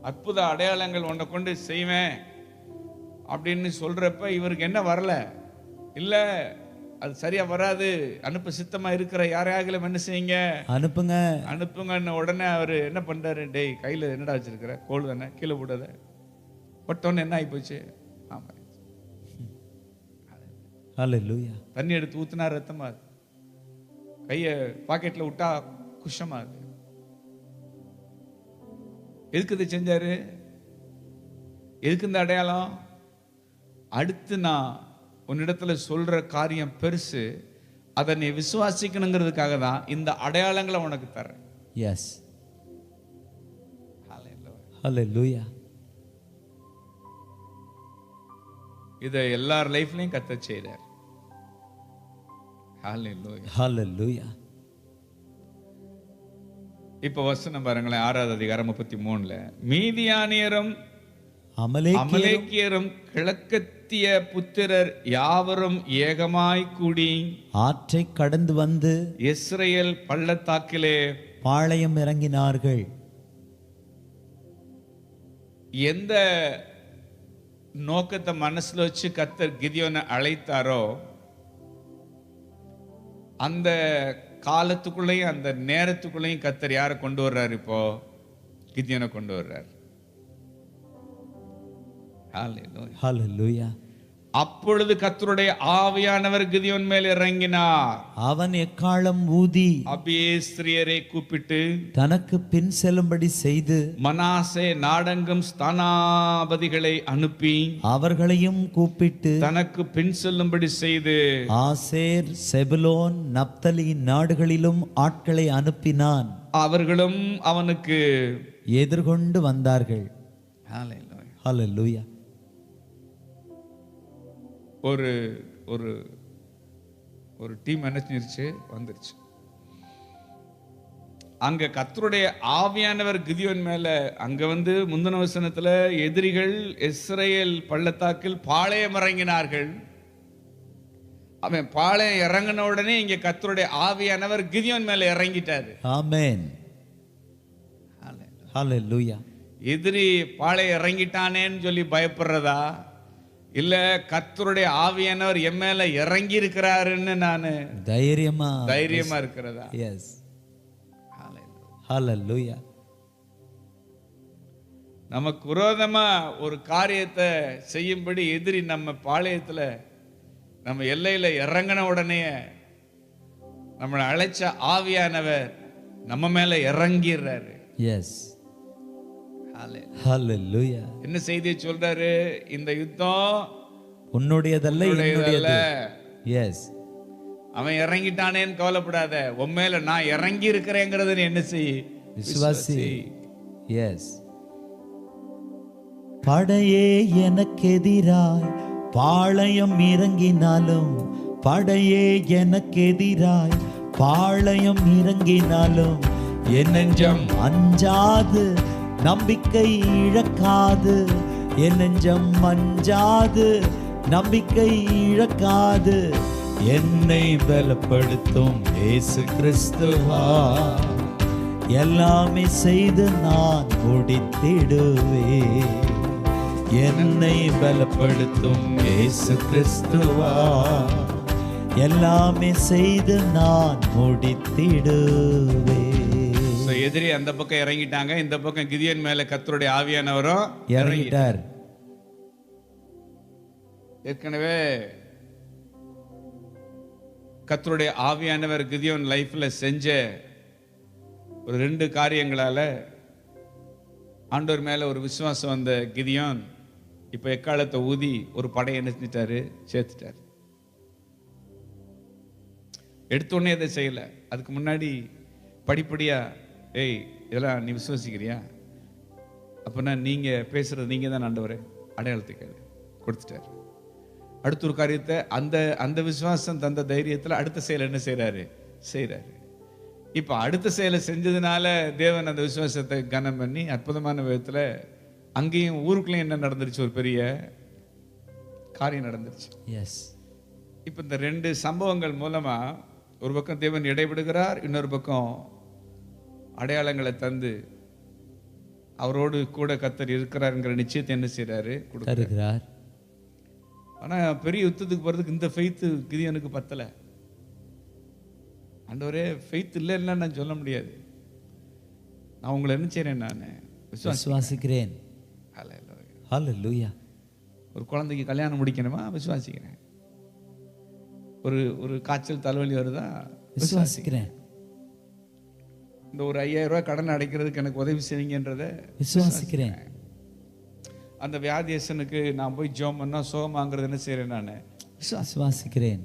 அற்புத அடையாளங்கள் உன்னை கொண்டு செய்வேன் அப்படின்னு சொல்றப்ப இவருக்கு என்ன வரல, இல்ல அது சரியா வராது, அனுப்ப சித்தமா இருக்கிற யாரையாகலும் என்ன செய்யுங்க அனுப்புங்கன்னு உடனே அவரு என்ன பண்றாரு, டேய் கையில என்னடா வச்சிருக்கிற, கோல் தானே, கீழே போடாத. பட்டோன்னு என்ன ஆகி போச்சு, ஆமா ஹalleluya தண்ணி எடுத்து ஊத்துனா ரத்தமா, கைய பாக்கெட்ல விட்டா குஷமா. எதுக்கு இது செஞ்சாரு, எதுக்கு இந்த அடையாளம்? அடுத்து நான் உன்னிடத்துல சொல்ற காரியம் பெருசு, அதை நீ விசுவாசிக்கணுங்கிறதுக்காக தான் இந்த அடையாளங்களை உனக்கு தரேன். எஸ் ஹalleluya இதை எல்லார் லைஃப்லயும் கத்த செய்றார். ஹalleluya இப்ப வசனம் பாருங்களேன், 6வது அதிகாரம் 33ல, மீதியானியரும் அமலேக்கியரும் கிழக்கத்திய புத்திரர் யாவரும் ஏகமாய் கூடி ஆற்றை கடந்து வந்து இஸ்ரவேல் பள்ளத்தாக்கிலே பாளையம் இறங்கினார்கள். எந்த நோக்கத்தை மனசுல வச்சு கர்த்தர் கிதியோனை அழைத்தாரோ அந்த காலத்துக்குள்ளேயும் அந்த நேரத்துக்குள்ளேயும் கர்த்தர் யாரை கொண்டு வர்றாரு, இப்போ கிதியோனை கொண்டு வர்றார். ஹalleluya அப்பொழுது கர்த்தருடைய ஆவியானவர் கிதியோன் மேல் இறங்கினார். அவன் எக்காளம் ஊதி அபியேஸ்ரியரை கூப்பிட்டு தனக்கு பின் செல்லும்படி செய்து மனாசே நாடெங்கும் ஸ்தானாபதிகளை அனுப்பி அவர்களையும் கூப்பிட்டு தனக்கு பின் செல்லும்படி செய்து ஆசேர் செபுலோன் நப்தலி நாடுகளிலும் ஆட்களை அனுப்பினான். அவர்களும் அவனுக்கு எதிர்கொண்டு வந்தார்கள். ஹalleluya ஒரு ஒரு ஒரு டீம் என்ன செஞ்சிருச்சு, வந்துருச்சு. அங்க கர்த்தருடைய ஆவியானவர் கிதியோன் மேல அங்க வந்து முந்தின வசனத்துல எதிரிகள் இஸ்ரவேல் பள்ளத்தாக்கில் பாளையம் இறங்கினார்கள். அவன் பாளையம் இறங்கின உடனே இங்க கர்த்தருடைய ஆவியானவர் கிதியோன் மேல இறங்கிட்டாரு. ஆமென் ஹalleluya எதிரி பாளையம் இறங்கிட்டானேன்னு சொல்லி பயப்படுறதா, இல்ல கர்த்தருடைய ஆவியானவர் என் மேல இறங்கி இருக்கிறாருன்னு நானு தைரியமா இருக்கிறதா? எஸ் ஹalleluya நமக்கு விரோதமா ஒரு காரியத்தை செய்யும்படி எதிரி நம்ம பாளையத்துல நம்ம எல்லையில இறங்கின உடனே நம்மளை அழைச்ச ஆவியானவர் நம்ம மேல இறங்கிடுறாரு. எஸ் ஹalleluya என்ன செய்தியை சொல்றாரு, இந்த யுத்தம் உன்னுடையதல்ல என்னுடையது. எஸ் அவன் இறங்கிட்டானேன்னு கவலைப்படாத, உன் மேல நான் இறங்கி இருக்கிறேங்கிறத என்ன செய், விசுவாசி. எஸ் படையே எனக்கு எதிராய் பாளையம் இறங்கினாலும், படையே எனக்கு எதிராய் பாளையம் இறங்கினாலும் என் நெஞ்சம் அஞ்சாது நம்பிக்கை இழக்காது, என் நெஞ்சம் அஞ்சாது நம்பிக்கை இழக்காது, என்னை பலப்படுத்தும் இயேசு கிறிஸ்துவா எல்லாமே செய்து நான் முடித்திடுவே. என்னை பலப்படுத்தும் இயேசு கிறிஸ்துவா எல்லாமே செய்து நான் முடித்திடுவே. எதிரி அந்த பக்கம் இறங்கிட்டாங்க, இந்த பக்கம் கிதியோன் மேல கர்த்தருடைய ஆவியானவரும் இறங்கிட்டார். ஏற்கனவே கர்த்தருடைய ஆவியானவர் கிதியோன் லைஃப்ல செஞ்ச ஒரு 2 காரியங்களால ஆண்டவர் மேல ஒரு விசுவாசம் வந்த கிதியோன் இப்ப எக்காலத்தை ஊதி ஒரு படையை என்ன செஞ்சிட்டாரு, சேர்த்துட்டாரு. எடுத்தோடனே அதை செய்யல, அதுக்கு முன்னாடி படிப்படியா, ஏய் இதெல்லாம் நீ விசுவாசிக்கிறியா, அப்பனா நீங்க பேசுறது நீங்க தான் ஆண்டவரே, அடையாளத்துக்கு கொடுத்துட்டாரு. அடுத்த ஒரு காரியத்தை அந்த அந்த விசுவாசம் தந்த தைரியத்தில் அடுத்த செயல் என்ன செய்கிறாரு. இப்போ அடுத்த செயலை செஞ்சதுனால தேவன் அந்த விசுவாசத்தை கனம் பண்ணி அற்புதமான விதத்தில் அங்கேயும் ஊருக்குள்ளேயும் என்ன நடந்துருச்சு, ஒரு பெரிய காரியம் நடந்துருச்சு. எஸ். இப்போ இந்த 2 சம்பவங்கள் மூலமா ஒரு பக்கம் தேவன் இடைவிடுகிறார், இன்னொரு பக்கம் அடையாளங்களை தந்து அவரோடு கூட கர்த்தர் இருக்கிறாருங்கிற நிச்சயத்தை என்ன செய்றாரு, தருகிறார். ஆனா பெரிய யுத்தத்துக்கு போறதுக்கு இந்த ஃபெய்த் கிதியோனுக்கு பத்தல. ஆண்டவரே ஃபெய்த் இல்லைன்னா நான் சொல்ல முடியாது, நான் உங்களை என்ன செய்றேன், நான் விசுவாசிக்கிறேன். ஹல்லேலூயா. ஒரு குழந்தைக்கு கல்யாணம் முடிக்கணுமா, விசுவாசிக்கிறேன். ஒரு காய்ச்சல் தலைவலி வருதா, விசுவாசிக்கிறேன். இந்த ஒரு 5000 ரூபாய் கடன் அடைக்கிறதுக்கு எனக்கு உதவி செய்வீங்கன்றத விசுவாசிக்கிறேன். அந்த வியாதியசனுக்கு நான் போய் ஜெபம் பண்ணா சுகமாங்கிறது என்ன செய்றேன், நான் விசுவாசிக்கிறேன்.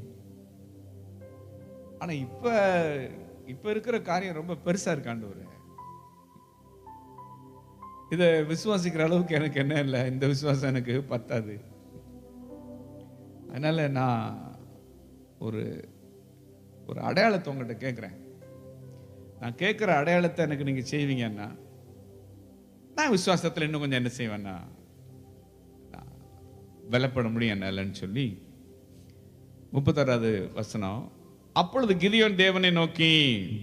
ஆனா இப்ப இருக்கிற காரியம் ரொம்ப பெருசா இருக்கு ஆண்டவரே. இதை விசுவாசிக்கிற அளவுக்கு எனக்கு என்ன இல்லை, இந்த விசுவாசம் எனக்கு பத்தாது. அதனால நான் ஒரு அடையாளத்தை உங்கள்கிட்ட கேட்குறேன். நான் கேட்குற அடையாளத்தை எனக்கு நீங்க செய்வீங்கன்னா நான் விசுவாசத்தில் இன்னும் கொஞ்சம் என்ன செய்வேன்னா பலப்பட முடியும் என்னாலன்னு சொல்லி 36வது வசனம். அப்பொழுது கிதியோன் தேவனை நோக்கி,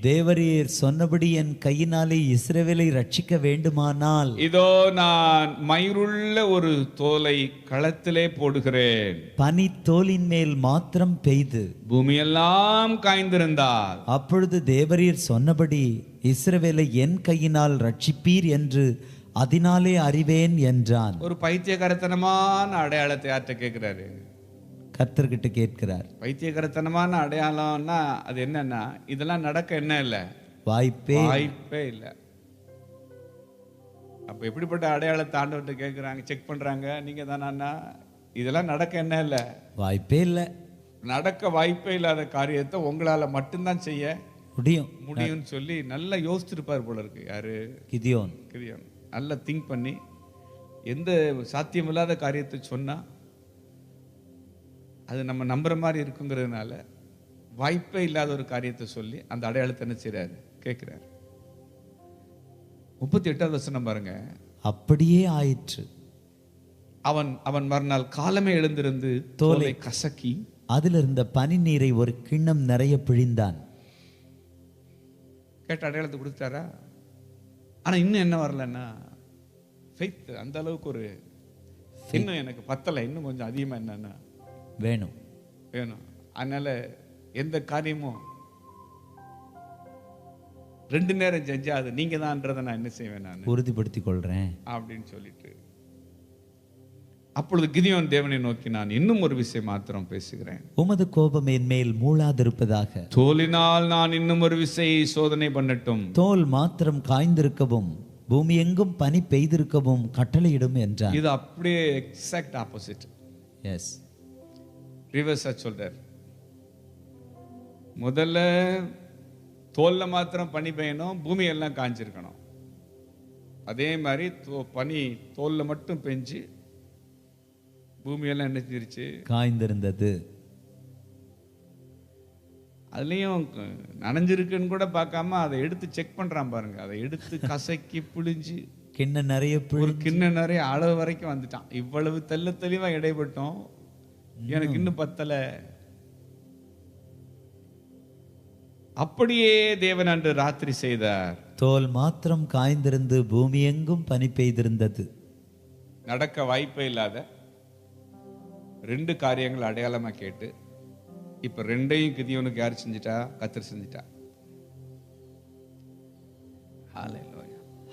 தேவரீர் சொன்னபடி என் கையினாலே இஸ்ரவேலை ரட்சிக்க வேண்டுமானால் இதோ நான் மயிருள்ள ஒரு தோலை களத்திலே போடுகிறேன், பனி தோலின் மேல் மாத்திரம் பெய்து பூமியெல்லாம் காய்ந்திருந்தால் அப்பொழுது தேவரீர் சொன்னபடி இஸ்ரவேலை என் கையினால் ரட்சிப்பீர் என்று அதனாலே அறிவேன் என்றான். ஒரு பைத்தியக்காரத்தனமான அடையாளத்தை யார்கிட்ட கேட்கிறாரு, கர்த்தர்கிட்ட கேட்கிறார். பைத்தியக்காரத்தனமான அடையாளம்னா அது என்னன்னா, இதெல்லாம் நடக்க என்ன இல்லை, வாய்ப்பே இல்லை. அப்ப எப்படிப்பட்ட அடையாளத்தை ஆண்டவர்கிட்ட கேட்குறாங்க, செக் பண்றாங்க, நீங்க தானா, இதெல்லாம் நடக்க என்ன இல்லை, வாய்ப்பே இல்லை. நடக்க வாய்ப்பே இல்லாத காரியத்தை உங்களால மட்டும்தான் செய்ய முடியும்னு சொல்லி நல்லா யோசிச்சிருப்பார் போல இருக்கு. யாரு, கிதியோன். நல்லா திங்க் பண்ணி எந்த சாத்தியமில்லாத காரியத்தை சொன்னா அது நம்ம நம்புற மாதிரி இருக்குங்கிறதுனால வாய்ப்பே இல்லாத ஒரு காரியத்தை சொல்லி அந்த அடையாளத்தை என்ன செய்றாரு, கேட்கிறார். 38வது வசனம் பாருங்க. அப்படியே ஆயிற்று. அவன் மறுநாள் காலமே எழுந்திருந்து தோலை கசக்கி அதில் இருந்த பனி நீரை ஒரு கிண்ணம் நிறைய பிழிந்தான். கேட்ட அடையாளத்தை கொடுத்தாரா? ஆனா இன்னும் என்ன வரலன்னா ஃபெய்த் அந்த அளவுக்கு ஒரு இன்னும் எனக்கு பத்தலை, இன்னும் கொஞ்சம் அதிகமா என்னன்னா வேணும். அதனால எந்த காரியமும் 2 நேரம் செஞ்சா அது நீங்க தான்றதை நான் என்ன செய்வேன், நான் உறுதிப்படுத்திக் கொள்றேன் அப்படின்னு சொல்லிட்டு. அப்பொழுது கிதியோன் தேவனை நோக்கி, நான் இன்னும் ஒரு விஷயம் மாத்திரம் பேசுகிறேன், உமது கோபம் என் மேல் மூளாதிருப்பதாக. தோலினால் நான் இன்னும் ஒரு விசை சோதனை பண்ணட்டும், தோல் மாத்திரம் காய்ந்திருக்கவும் பூமி எங்கும் பனி பெய்திருக்கவும் கட்டளையிடும் என்றார். இது அப்படியே எக்ஸாக்ட் ஆப்போசிட். எஸ், ரிவர்ஸா சொல்றார். முதல்ல தோல்ல மாத்திரம் பனி பெய்யணும், பூமி எல்லாம் காஞ்சிருக்கணும். அதே மாதிரி பனி தோல்ல மட்டும் பெஞ்சு பூமியெல்லாம் என்ன செஞ்சிருச்சு, காய்ந்திருந்தது. அதுலயும் நனைஞ்சிருக்குன்னு கூட பார்க்காம அதை எடுத்து செக் பண்றான் பாருங்க. அதை எடுத்து கசக்கி புளிஞ்சு கிண்ண நிறைய ஒரு கிண்ண நிறைய அளவு வரைக்கும் வந்துட்டான். இவ்வளவு தெளிவா இடைப்பட்டோம், எனக்கு இன்னும் பத்தல. அப்படியே தேவன் அன்று ராத்திரி செய்தார். தோல் மாத்திரம் காய்ந்திருந்து பூமி எங்கும் பனி பெய்திருந்தது. நடக்க வாய்ப்பே இல்லாத 2 காரியங்கள் அடையாளமா கேட்டு இப்ப 2ஐயும் கிதியோனுக்கு யார் செஞ்சிட்டா, கர்த்தர் செஞ்சிட்டா.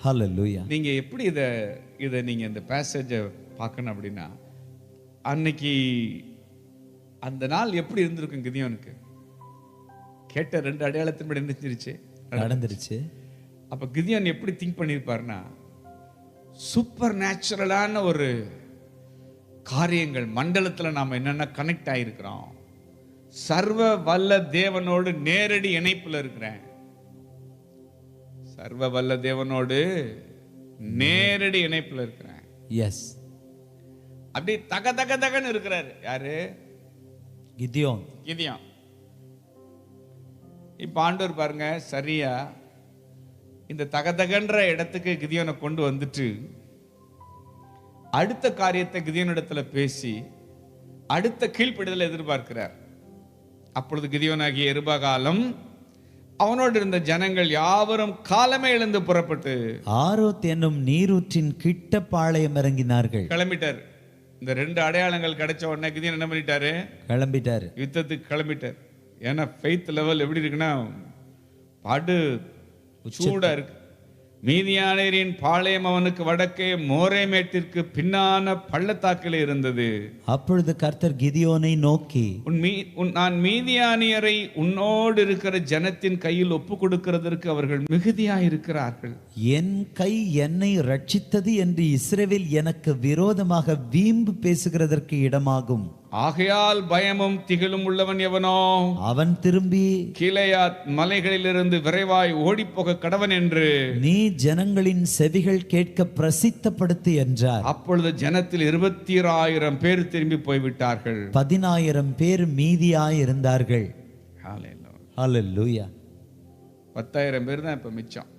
ஹல்லேலூயா. நீங்க எப்படி இத நீங்க இந்த பேசேஜை பார்க்கணும் அப்படின்னா, அன்னைக்கு அந்த நாள் எப்படி இருந்திருக்கும் கிதியோனுக்கு? கேட்ட 2 அடையாளத்தின்படி என்ன நடந்துருச்சு. அப்ப கிதியோன் எப்படி திங்க் பண்ணியிருப்பாருன்னா, சூப்பர் நேச்சுரலான ஒரு காரியங்கள் மண்டலத்துல நாம என்னென்ன கனெக்ட் ஆயிருக்கிறோம், சர்வ வல்ல தேவனோடு நேரடி இணைப்புல இருக்கிறேன். சர்வ வல்ல தேவனோடு நேரடி இணைப்புல இருக்கிறேன். எஸ், அப்படி தக தக தகன்னு இருக்கிறாரு. யாரு? கிதியோன். கிதியோன். இப்ப ஆண்டவர் பாருங்க, சரியா இந்த தகதகன்ற இடத்துக்கு கிதியோனை கொண்டு வந்துட்டு அடுத்த காரியத்தை கிதியோனிடத்துல பேசி அடுத்த கீழ்ப்படிதலை எதிர்பார்க்கிறார். அப்பொழுது கிதியோனாகிய எருபகாலம் அவனோடு இருந்த ஜனங்கள் யாவரும் காலமே எழுந்து புறப்பட்டு ஆரோத் என்னும் நீரூற்றின் கிட்ட பாளையம் இறங்கினார்கள். கிளம்பிட்டார். இந்த 2 அடையாளங்கள் கிடைச்ச உடனே கிதியோன் என்ன பண்ணிட்டாரு? கிளம்பிட்டாரு. யுத்தத்துக்கு கிளம்பிட்டார். ஏன்னா ஃபெய்த் லெவல் எப்படி இருக்குன்னா படு சூடா இருக்கு. மீதியானரின் பாளையம் அவனுக்கு வடக்கே மோரேமேட்டிற்கு பின்னான பள்ளத்தாக்கில் இருந்தது. அப்பொழுது கர்த்தர் கிதியோனை நோக்கி, நான் மீதியானியரை உன்னோடு இருக்கிற ஜனத்தின் கையில் ஒப்பு கொடுக்கிறதற்கு அவர்கள் மிகுதியாயிருக்கிறார்கள். என் கை என்னை ரட்சித்தது என்று இஸ்ரவேல் எனக்கு விரோதமாக வீம்பு பேசுகிறதற்கு இடமாகும். ஆகையால் பயமும் திகிலும் உள்ளவன் எவனோ அவன் திரும்பி கீலேயாத் மலைகளிலிருந்து விரைவாய் ஓடிப்போக கடவன் என்று நீ ஜனங்களின் செவிகள் கேட்க பிரசித்தப்படுத்து என்றார். அப்பொழுது ஜனத்தில் 26,000 பேர் திரும்பி போய்விட்டார்கள். 10,000 பேர் மீதியாயிருந்தார்கள். ஹல்லேலூயா. 10,000 பேர் தான் இப்ப மிச்சம்.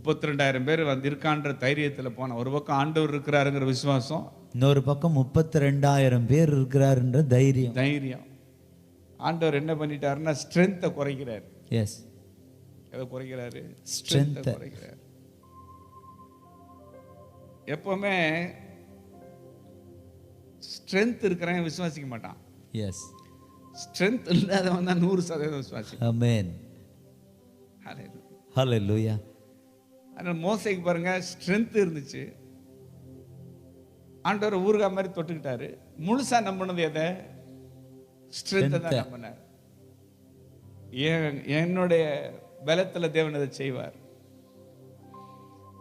32,000 பேர் வந்திருக்கான்ற தைரியத்துல போன. ஒரு பக்கம் ஆண்டவர் இருக்கிறாருங்கிற விசுவாசம், இன்னொரு பக்கம் 32,000 பேர் இருக்கிறார் என்ற தைரியம். ஆண்டவர் என்ன பண்ணிட்டாருன்னா ஸ்ட்ரென்த்தை குறைக்கிறார். எஸ், எதை குறைக்கிறாரு? ஸ்ட்ரென்த் குறைக்கிறார். எப்பவுமே ஸ்ட்ரென்த் இருக்கிறவன் விசுவாசிக்க மாட்டான். எஸ், ஸ்ட்ரென்த் இல்லாதவன் தான் 100% விசுவாசி. ஆமென். ஹல்லேலூயா. அதனால மோசேக்கு பாருங்க, ஸ்ட்ரென்த் இருந்துச்சு. ஆண்டவர் ஊருகா மாதிரி தொட்டுக்கிட்டாரு. முழுசா நம்பினது எதை? ஸ்ட்ரென்த் தான் நம்பினார். என்னுடைய பலத்துல தேவன் அதை செய்வார்.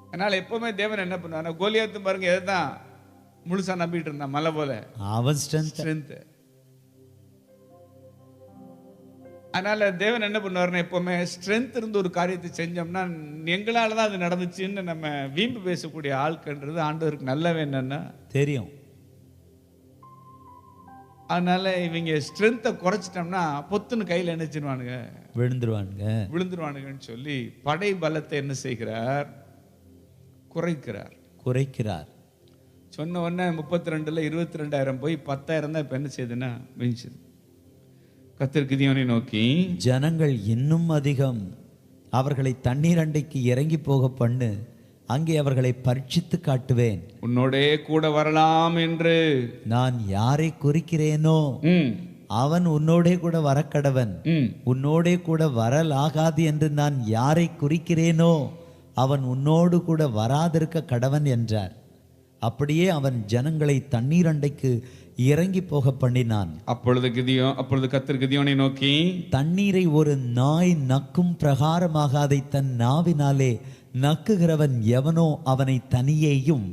அதனால எப்பவுமே தேவன் என்ன பண்ணுவார்? கோலியாத்து பாருங்க, எதைதான் முழுசா நம்பிட்டு இருந்தான், மலை போல. அவன் ஸ்ட்ரென்த். அதனால தேவன் என்ன பண்ணுவாருன்னா, எப்பவுமே ஸ்ட்ரென்த் இருந்து ஒரு காரியத்தை செஞ்சோம்னா எங்களால தான் அது நடந்துச்சுன்னு நம்ம வீம்பு பேசக்கூடிய ஆட்கள்ன்றது ஆண்டவருக்கு நல்லவே என்னன்னா தெரியும். அதனால இவங்க ஸ்ட்ரென்த்தை குறைச்சிட்டோம்னா பொத்துன்னு கையில் நினைச்சிருவானுங்க, விழுந்துருவானுங்கன்னு சொல்லி படை பலத்தை என்ன செய்கிறார்? குறைக்கிறார். சொன்ன உடனே 32ல 22,000 போய் 10,000 தான் இப்ப என்ன செய்யுதுன்னா மிஞ்சுது. கர்த்தர் கிதியோனை நோக்கி, ஜனங்கள் இன்னும் அதிகம், அவர்களை தண்ணீர் அண்டைக்கு இறங்கி போக பண்ணு, அங்கே அவர்களை பரீட்சித்து காட்டுவேன். உன்னோடே கூட வரலாம் என்று நான் யாரை குறிக்கிறேனோ அவன் உன்னோடே கூட வரக்கடவன், உன்னோடே கூட வரலாகாது என்று நான் யாரை குறிக்கிறேனோ அவன் உன்னோடு கூட வராதிருக்க கடவன் என்றார். அப்படியே அவன் ஜனங்களை தண்ணீர் அண்டைக்கு இறங்கி போக பண்ணினான். அப்பொழுது கர்த்தர் கிதியோனை நோக்கி, தண்ணீரை ஒரு நாய் நக்கும் பிரகாரமாக அதை தன் நாவினாலே நக்குகிறவன் எவனோ அவனை தனியேயும்,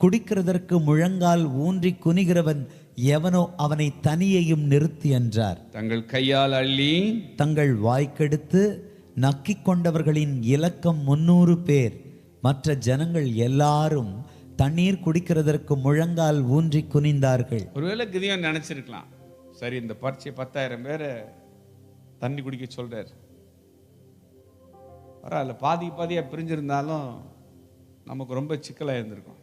குடிக்கிறதற்கு முழங்கால் ஊன்றி குனிகிறவன் எவனோ அவனை தனியேயும் நிறுத்தி என்றார். தங்கள் கையால் அள்ளி தங்கள் வாய்க்கெடுத்து நக்கிக் கொண்டவர்களின் இலக்கம் 300 பேர். மற்ற ஜனங்கள் எல்லாரும் தண்ணீர் குடிக்கிறதற்கு முழங்கால் ஊன்றி குனிந்தார்கள். ஒருவேளை கிதியோன் நினைச்சிருக்கலாம், சரி இந்த பரிச்சை 10,000 பேரை தண்ணி குடிக்க சொல்றாரு, பரவாயில்ல, பாதியா பிரிஞ்சிருந்தாலும் நமக்கு ரொம்ப சிக்கலா இருந்திருக்கும்.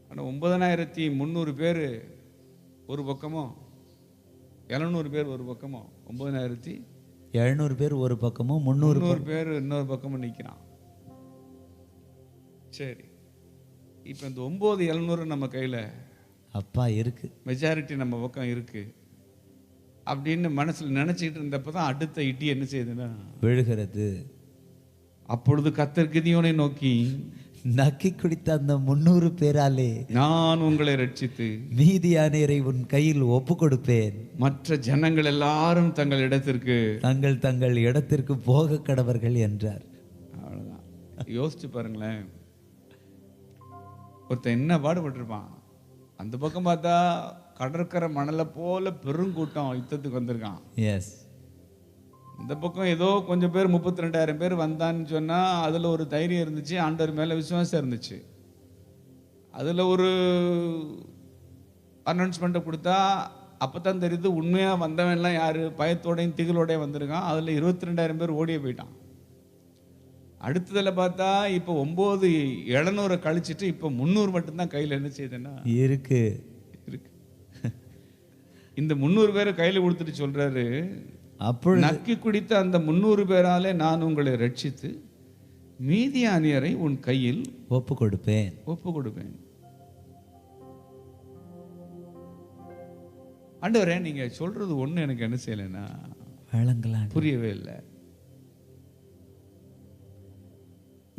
ஆனால் 9,300 பேர் ஒரு பக்கமும் 700 பேர் ஒரு பக்கமும், 9,700 பேர் ஒரு பக்கமும் 300 பேர் இன்னொரு பக்கமும் நிற்கிறான். சரி, இப்போ இந்த 9,700 நம்ம கையில் அப்பா இருக்கு, மெஜாரிட்டி நம்ம பக்கம் இருக்கு அப்படின்னு மனசில் நினைச்சிட்டு இருந்தப்போ தான் அடுத்த இடி என்ன செய்யுதுன்னா விழுகிறது. அப்பொழுது கர்த்தர் கிதியோனை நோக்கி, நக்கி குடித்த அந்த 300 பேராலே நான் உங்களை ரட்சித்து மீதியானேரை உன் கையில் ஒப்பு கொடுப்பேன். மற்ற ஜனங்கள் எல்லாரும் தங்கள் இடத்திற்கு போக கடவர்கள் என்றார். அவ்வளவுதான். யோசிச்சு பாருங்களேன், ஒருத்தன் என்ன பாடுபட்டிருப்பான். அந்த பக்கம் பார்த்தா கடற்கரை மணலை போல பெருங்கூட்டம் யுத்தத்துக்கு வந்திருக்கான். எஸ், இந்த பக்கம் ஏதோ கொஞ்சம் பேர் 32,000 பேர் வந்தான்னு சொன்னா அதுல ஒரு தைரியம் இருந்துச்சு, ஆண்டவர் மேல விசுவாசம் இருந்துச்சு. அதுல ஒரு அனௌன்ஸ்மெண்ட்டை கொடுத்தா அப்போ தான் தெரியுது உண்மையாக வந்தவன்லாம் யார், பயத்தோடையும் திகிலோடையும் வந்திருக்கான். அதில் 22,000 பேர் ஓடியே போயிட்டான். அடுத்ததில் பார்த்தா இப்போ 9,700 கழிச்சிட்டு இப்போ 300 மட்டும்தான் கையில் என்ன செய்யுதுன்னா இருக்கு. இந்த 300 பேரை கையில் கொடுத்துட்டு சொல்றாரு, அப்பொழுது நக்கி குடித்த அந்த 300 பேராலே நான் உங்களை ரட்சித்து மீதியானியரை உன் கையில் ஒப்பு கொடுப்பேன். ஒப்பு கொடுப்பேன். ஆண்டவரே, நீங்க சொல்றது ஒண்ணு எனக்கு என்ன செய்யலைன்னா வழங்கலாம், புரியவே இல்லை.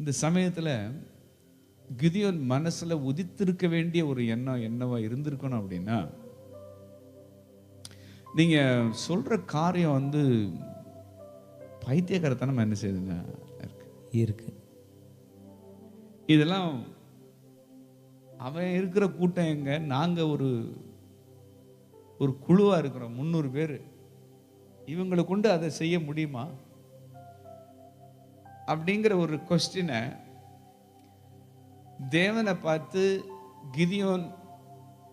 இந்த சமயத்துல கிதியோன் மனசுல உதித்திருக்க வேண்டிய ஒரு எண்ணம் என்னவா இருந்திருக்கணும் அப்படின்னா, நீங்க சொல்ற காரியம் வந்து பைத்தியக்காரத்தனம் என்ன செய்யுதுங்க இருக்கு. இதெல்லாம் அவன் இருக்கிற கூட்டம் எங்க, நாங்க ஒரு குழுவா இருக்கிறோம் 300 பேர், இவங்களை கொண்டு அதை செய்ய முடியுமா அப்படிங்கிற ஒரு கொஸ்டினை தேவனை பார்த்து கிதியோன்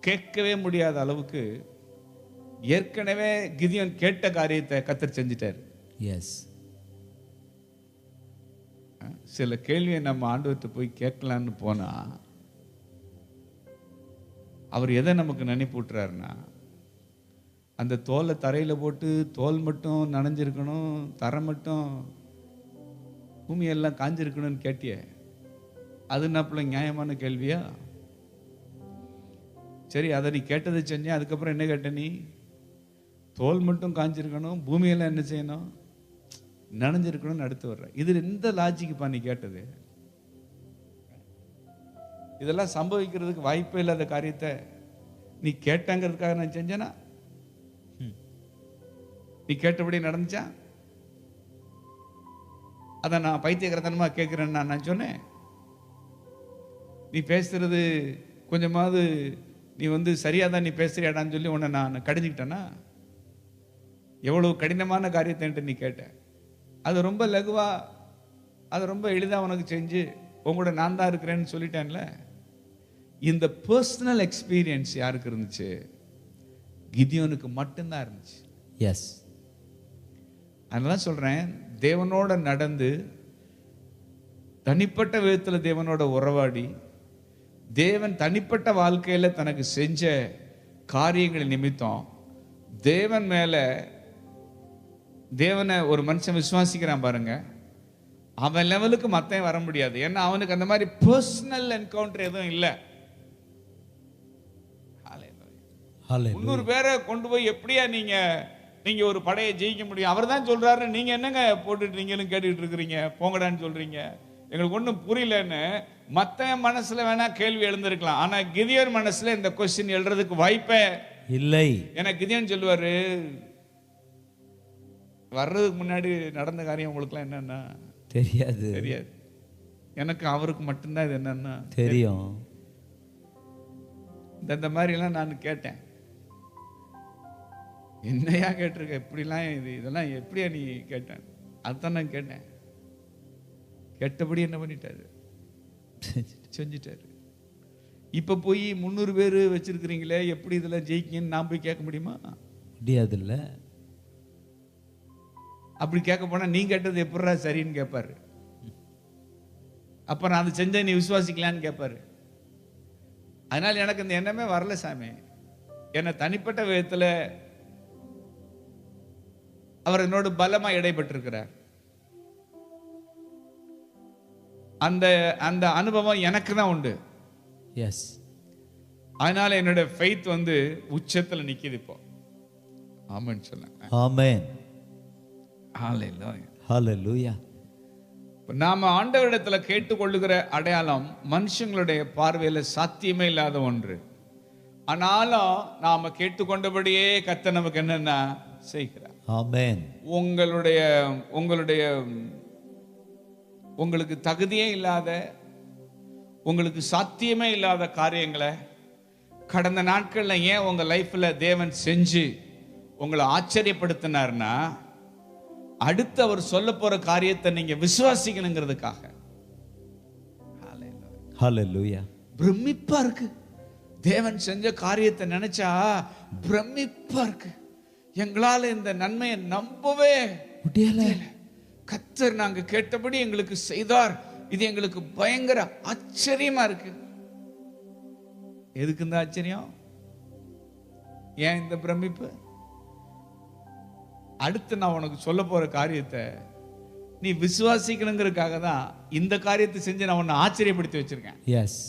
கேட்கவே முடியாத அளவுக்கு ஏற்கனவே கிதியோன் கேட்ட காரியத்தை கர்த்தர் செஞ்சிட்டார். எஸ். சில கேள்வியை நம்ம ஆண்டவர்கிட்ட போய் கேட்கலான்னு போனா அவர் எதை நமக்கு நினைப்பூட்டுறாருன்னா, அந்த தோலை தரையில போட்டு தோல் மட்டும் நனைஞ்சிருக்கணும், தரை மட்டும் பூமியெல்லாம் காஞ்சிருக்கணும்னு கேட்டிய, அது என்னப்புல நியாயமான கேள்வியா? சரி, அதை நீ கேட்டதை செஞ்சேன், அதுக்கப்புறம் என்ன கேட்ட நீ? தோல் மட்டும் காஞ்சிருக்கணும், பூமியெல்லாம் என்ன செய்யணும், நனைஞ்சிருக்கணும்னு அடுத்து வர்ற. இது எந்த லாஜிக்குப்பா நீ கேட்டது? இதெல்லாம் சம்பவிக்கிறதுக்கு வாய்ப்பே இல்லாத காரியத்தை நீ கேட்டாங்கிறதுக்காக நான் செஞ்சேனா? நீ கேட்டபடி நடந்துச்சா? அதை நான் பைத்தியக்காரத்தனமா கேட்கிறேன்னு நான் சொன்னேன்? நீ பேசுறது கொஞ்சமாவது நீ வந்து சரியாதான் நீ பேசுறியாடான்னு சொல்லி உன்னை நான் கடிஞ்சுக்கிட்டேன்னா? எவ்வளவு கடினமான காரியத்தை நீ கேட்ட, அது ரொம்ப லகுவா, அதை ரொம்ப எளிதாக உனக்கு செஞ்சு உங்களோட நான் தான் இருக்கிறேன்னு சொல்லிட்டேன்ல. இந்த பர்சனல் எக்ஸ்பீரியன்ஸ் யாருக்கு இருந்துச்சு? கிதியோனுக்கு மட்டும்தான் இருந்துச்சு. எஸ். அதனால சொல்றேன், தேவனோட நடந்து தனிப்பட்ட விதத்தில் தேவனோட உறவாடி தேவன் தனிப்பட்ட வாழ்க்கையில தனக்கு செஞ்ச காரியங்கள் நிமித்தம் தேவன் மேல தேவனை ஒரு மனுஷன் விசுவாசிக்கிறான் பாருங்க, அவன் லெவலுக்கு மத்தவன் வர முடியாது. ஏன்னா அவனுக்கு அந்த மாதிரி பர்சனல் என்கவுண்டர் எதுவும் இல்லை. 300 பேரை கொண்டு போய் எப்படியா நீங்க ஒரு படையை ஜெயிக்க முடியும்? அவர் தான் சொல்றாரு, நீங்க என்னங்க போட்டுட்டு கேட்டுட்டு இருக்கிறீங்க, போங்கடான்னு சொல்றீங்க, எங்களுக்கு ஒன்றும் புரியலன்னு. மத்த மனசுல வேணா கேள்வி எழுந்திருக்கலாம், ஆனா கிதியோன் மனசுல இந்த கொஸ்டின் எழுறதுக்கு வாய்ப்பே இல்லை. ஏன்னா கிதியோன் சொல்லுவாரு, வர்றதுக்கு முன்னாடி நடந்த காரியம் உங்களுக்குலாம் என்னன்னா தெரியாது. எனக்கு அவருக்கு மட்டும்தான் இது என்னன்னா தெரியும். இந்த மாதிரி எல்லாம் நான் கேட்டேன். என்னையா கேட்டிருக்க இப்படிலாம், இதெல்லாம் எப்படியா நீ கேட்டேன்? அதுதான் நான் கேட்டேன். கேட்டபடி என்ன பண்ணிட்டாரு, செஞ்சிட்டாரு. இப்ப போய் 300 பேர் வச்சிருக்கிறீங்களே, எப்படி இதெல்லாம் ஜெயிக்கன்னு நான் போய் கேட்க முடியுமா? முடியாது இல்ல. அப்படி கேட்க போனா நீ கேட்டது எப்படா சரின்னு கேட்பாரு. அப்ப நான் அதை செஞ்ச நீ விசுவாசிக்கலான்னு கேட்பாரு. அதனால எனக்கு இந்த எண்ணமே வரல சாமி. என்ன தனிப்பட்ட விதத்துல அவர் என்னோட பலமா இடைப்பட்டிருக்கிறார். அந்த அந்த அனுபவம் எனக்கு தான் உண்டு. எஸ். அதனால என்னோட ஃபெய்த் வந்து உச்சத்துல நிக்குது இப்போ. ஆமென் சொல்லுங்க. ஆமென். ஹalleluya. ஹalleluya. நாம ஆண்டவரிடத்துல கேட்டுக்கொள்ளுகிற அடையாளம் மனுஷங்களுடைய பார்வையில சாத்தியமே இல்லாத ஒன்று. ஆனாலும் நாம கேட்டுக்கொண்டபடியே கர்த்தர் நமக்கு என்னன்னா செய்கிறார். ஆமென். உங்களுக்கு தகுதியே இல்லாத, உங்களுக்கு சாத்தியமே இல்லாத காரியங்களை கடந்த நாட்கள்ல ஏன் உங்க லைஃப்ல தேவன் செஞ்சு உங்களை ஆச்சரியப்படுத்தினார்னா, அடுத்து அவர் சொல்ல போற காரியத்தை நீங்க விசுவாசிக்கணுங்கிறதுக்காக. ஹalleluya. பிரமிப்பா இருக்கு. தேவன் செஞ்ச காரியத்தை நினைச்சா பிரமிப்பா இருக்கு. எங்களால இந்த நன்மையை நம்பவே முடியல. கர்த்தர் நாங்க கேட்டபடி எங்களுக்கு செய்தார். இது எங்களுக்கு பயங்கர ஆச்சரியமா இருக்கு. எதுக்கு இந்த ஆச்சரியம்? ஏன் இந்த பிரமிப்பு? அடுத்து நான் உனக்கு சொல்ல போற காரியத்தை நீ விசுவாசிக்கணுங்கிறதுக்காக தான் இந்த காரியத்தை செஞ்சு நான் உன்னை ஆச்சரியப்படுத்தி வச்சிருக்கேன். எஸ்,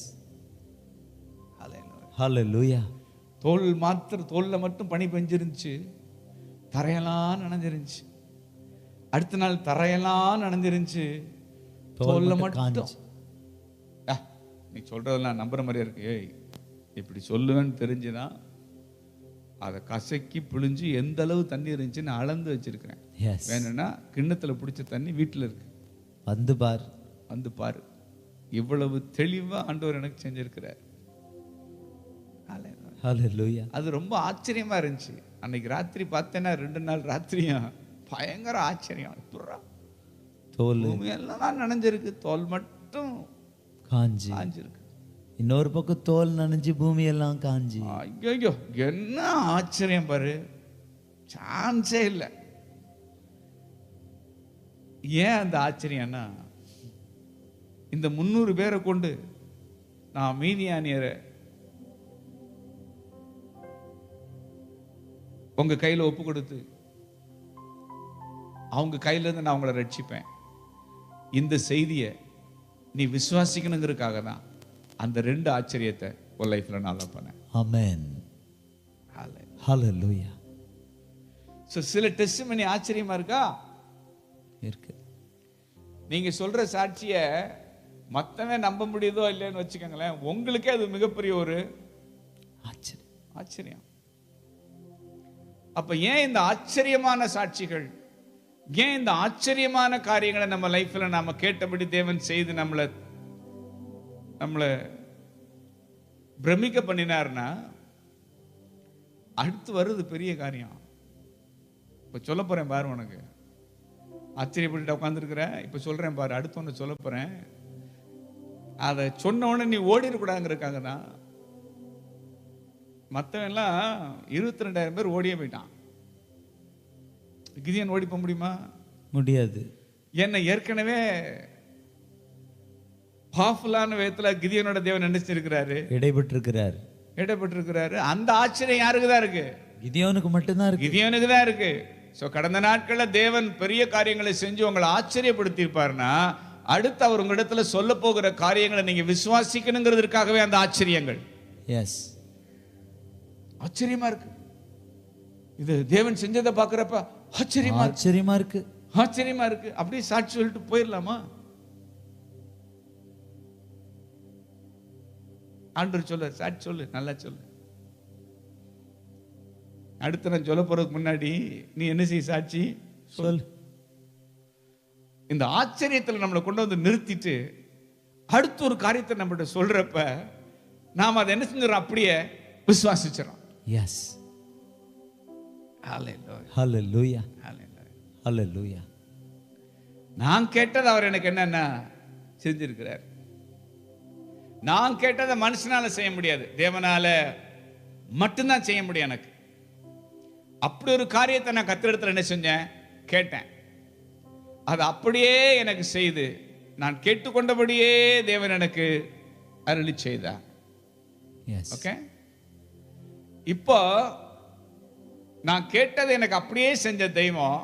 ஹல்லேலூயா. தோல்ல மட்டும் பனி பெஞ்சிருந்துச்சு, தரையெல்லாம் நனைஞ்சிருந்துச்சு. அடுத்த நாள் தரையெல்லாம் நனைஞ்சிருந்துச்சு, தோல்ல மட்டும். நீ சொல்றதெல்லாம் நம்புற மாதிரியா இருக்கு. ஏய், இப்படி சொல்லுவேன்னு தெரிஞ்சுதான் அதை கசக்கி பிழிஞ்சு எந்த அளவு தண்ணி இருந்துச்சு நான் அளந்து வச்சிருக்கிறேன். வேணும்னா கிண்ணத்துல பிடிச்ச தண்ணி வீட்டுல இருக்கு, வந்து பாரு. இவ்வளவு தெளிவா ஆண்டவர் எனக்கு செஞ்சிருக்கிறார். அது ரொம்ப ஆச்சரியமா இருந்துச்சு. அன்னைக்கு ராத்திரி பார்த்தேன்னா 2 நாள் ராத்திரியும் பயங்கர ஆச்சரியம். தோல் எல்லாம் நனைஞ்சிருக்கு, தோல் மட்டும் காஞ்சிருக்கு. இன்னொரு பக்கம் தோல் நனைஞ்சு பூமி எல்லாம் காஞ்சி. ஐயோ, என்ன ஆச்சரியம் பாரு, சான்ஸே இல்லை. ஏன் அந்த ஆச்சரியம்னா, இந்த 300 பேரை கொண்டு நான் மீதியானியரை உங்க கையில ஒப்பு கொடுத்து அவங்க கையில இருந்து நான் உங்களை ரட்சிப்பேன். இந்த செய்தியை நீ விசுவாசிக்கணுங்கிறதுக்காக தான் அந்த 2 ஆச்சரியத்தை உன் லைஃப்ல நான் பண்ணேன். ஆமென், ஹல்லேலூயா. சோ சில டெஸ்டிமனி ஆச்சரியமா இருக்கா இருக்கு. நீங்க சொல்ற சாட்சிய மத்தவன் நம்ப முடியுதோ இல்லைன்னு வச்சுக்கோங்களேன், உங்களுக்கே அது மிகப்பெரிய ஒரு ஆச்சரியம். அப்ப ஏன் இந்த ஆச்சரியமான சாட்சிகள், ஏன் இந்த ஆச்சரியமான காரியங்களை நம்ம லைஃப்ல நாம கேட்டபடி தேவன் செய்து நம்மளை பிரமிக்க பண்ணினார்னா, அடுத்து வருது பெரிய காரியம். இப்ப சொல்ல போறேன் பாரு, உனக்கு ஆச்சரியப்பட்டு உட்காந்துருக்கிற. இப்ப சொல்றேன் பாரு, அடுத்து ஒன்று சொல்ல போறேன். அதை சொன்ன உடனே நீ ஓடிடக்கூடாதுங்கிறதுக்காக தான். மற்றவன் எல்லாம் 22,000 பேர் ஓடியே போயிட்டான். கிதியோன் ஓடி போக முடியுமா? முடியாது. என்ன ஏற்கனவே பவர்ஃபுல்லான விதத்துல கிதியோனோட தேவன் நினைச்சிருக்கிறாரு, இடைப்பட்டிருக்கிறாரு. அந்த ஆச்சரியம் யாருக்கு தான் இருக்கு? கிதியோனுக்கு மட்டும்தான் இருக்கு. கிதியோனுக்கு தான் இருக்கு. சோ கடந்த நாட்கள்ல தேவன் பெரிய காரியங்களை செஞ்சு உங்களை ஆச்சரியப்படுத்தி இருப்பாருன்னா, அடுத்து அவர் உங்களிடத்துல சொல்ல போகிற காரியங்களை நீங்க விசுவாசிக்கணுங்கிறதுக்காகவே அந்த ஆச்சரியங்கள். எஸ், ஆச்சரியமா இருக்கு. இது தேவன் செஞ்சதை பாக்குறப்ப ஆச்சரியமா இருக்கு. அப்படியே சாட்சி சொல்லிட்டு போயிடலாமா? ஆண்டவர் சொல்ல, சாட்சி சொல்லு, நல்லா சொல்லு. அடுத்து நான் சொல்ல போறதுக்கு முன்னாடி நீ என்ன செய்ய? சாட்சி சொல்லு. இந்த ஆச்சரியத்தில் நம்மளை கொண்டு வந்து நிறுத்திட்டு அடுத்த ஒரு காரியத்தை நம்மகிட்ட சொல்றப்ப நாம அதை என்ன செஞ்சிடறோம்? அப்படியே விசுவாசிச்சிடறோம். எஸ், ஹல்லேலூயா, ஹல்லேலூயா. நான் கேட்டது அவர் எனக்கு என்னன்னா செஞ்சிருக்கிறார். நான் கேட்டதை மனுஷனால செய்ய முடியாது, தேவனால மட்டும்தான் செய்ய முடியும் எனக்கு. அப்படி ஒரு காரியத்தை நான் கத்திரிடத்துல என்ன செஞ்சேன்? கேட்டேன். அது அப்படியே எனக்கு செய்து நான் கேட்டுக்கொண்டபடியே தேவன் எனக்கு அருளி செய்தார். ஓகே, இப்போ நான் கேட்டதை எனக்கு அப்படியே செஞ்ச தெய்வம்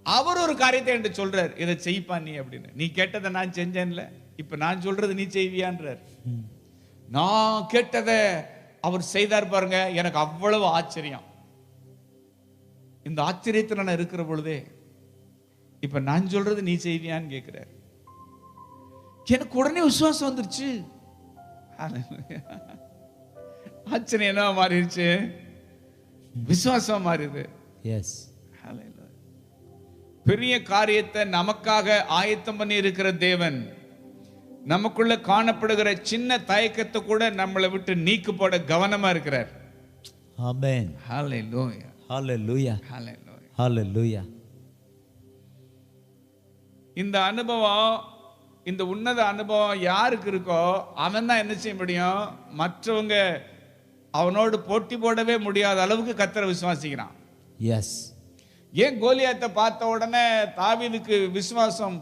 அவர் ஒரு காரியத்தை என்று சொல்றார், இதை செய்ப்பா நீ அப்படின்னு. நீ கேட்டதை நான் செஞ்சேன்ல, இப்ப நான் சொல்றது நீ செய்வியான்றார். நான் கேட்டதை அவர் செய்தார் பாருங்க, எனக்கு அவ்வளவு ஆச்சரியம். இந்த ஆச்சரியத்தில் நான் இருக்கிற பொழுதே இப்ப நான் சொல்றது நீ செய்வியான்னு கேட்கிறார். எனக்கு உடனே விசுவாசம் வந்துருச்சு. ஆச்சரியம் என்ன மாறிடுச்சு? விசுவாசம் மாறிது. எஸ், பெரிய காரியத்தை நமக்காக ஆயத்தம் பண்ணி இருக்கிற தேவன் நமக்குள்ள காணப்படுகிற சின்ன தயக்கத்தை கூட நம்மளை விட்டு நீக்கு போட கவனமா இருக்கிறார். ஆமென், ஹல்லேலூயா, ஹல்லேலூயா, ஹல்லேலூயா. இந்த அனுபவம் இந்த உன்னத அனுபவம் யாருக்கு இருக்கோ அவன் தான் என்ன செய்ய முடியும்? மற்றவங்க அவனோடு போட்டி போடவே முடியாத அளவுக்கு கர்த்தரை விசுவாசிக்கிறான். எஸ். ஏன் கோலியாத்தை பார்த்த உடனே தாவீதுக்கு விசுவாசம்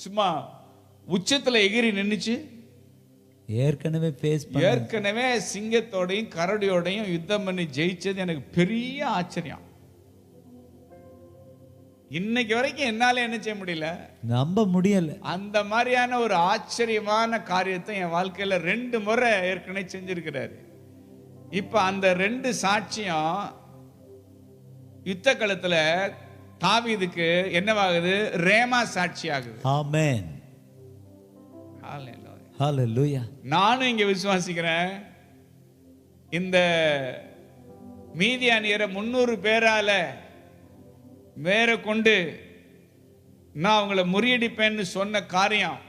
சும்மா உச்சத்துல எகிரி நின்னுச்சு? ஏற்கனவே சிங்கத்தோடையும் கரடியோடையும் யுத்தம் பண்ணி ஜெயிச்சது எனக்கு பெரிய ஆச்சரியம். இன்னைக்கு வரைக்கும் என்னால என்ன செய்ய முடியல, நம்ப முடியல. அந்த மாதிரியான ஒரு ஆச்சரியமான காரியத்தை என் வாழ்க்கையில 2 முறை ஏற்கனவே செஞ்சிருக்கிறாரு. இப்ப அந்த 2 சாட்சியம் யுத்த களத்துல தாவீதுக்கு என்னவாகுது? ரேமா சாட்சி ஆகுது. ஆமென். ஹalleluya. நானும் இங்க விசுவாசிக்கிறேன், இந்த மீதியானியரை 300 பேரால வேற கொண்டு நான் அவங்கள முறியடிப்பேன்னு சொன்ன காரியம்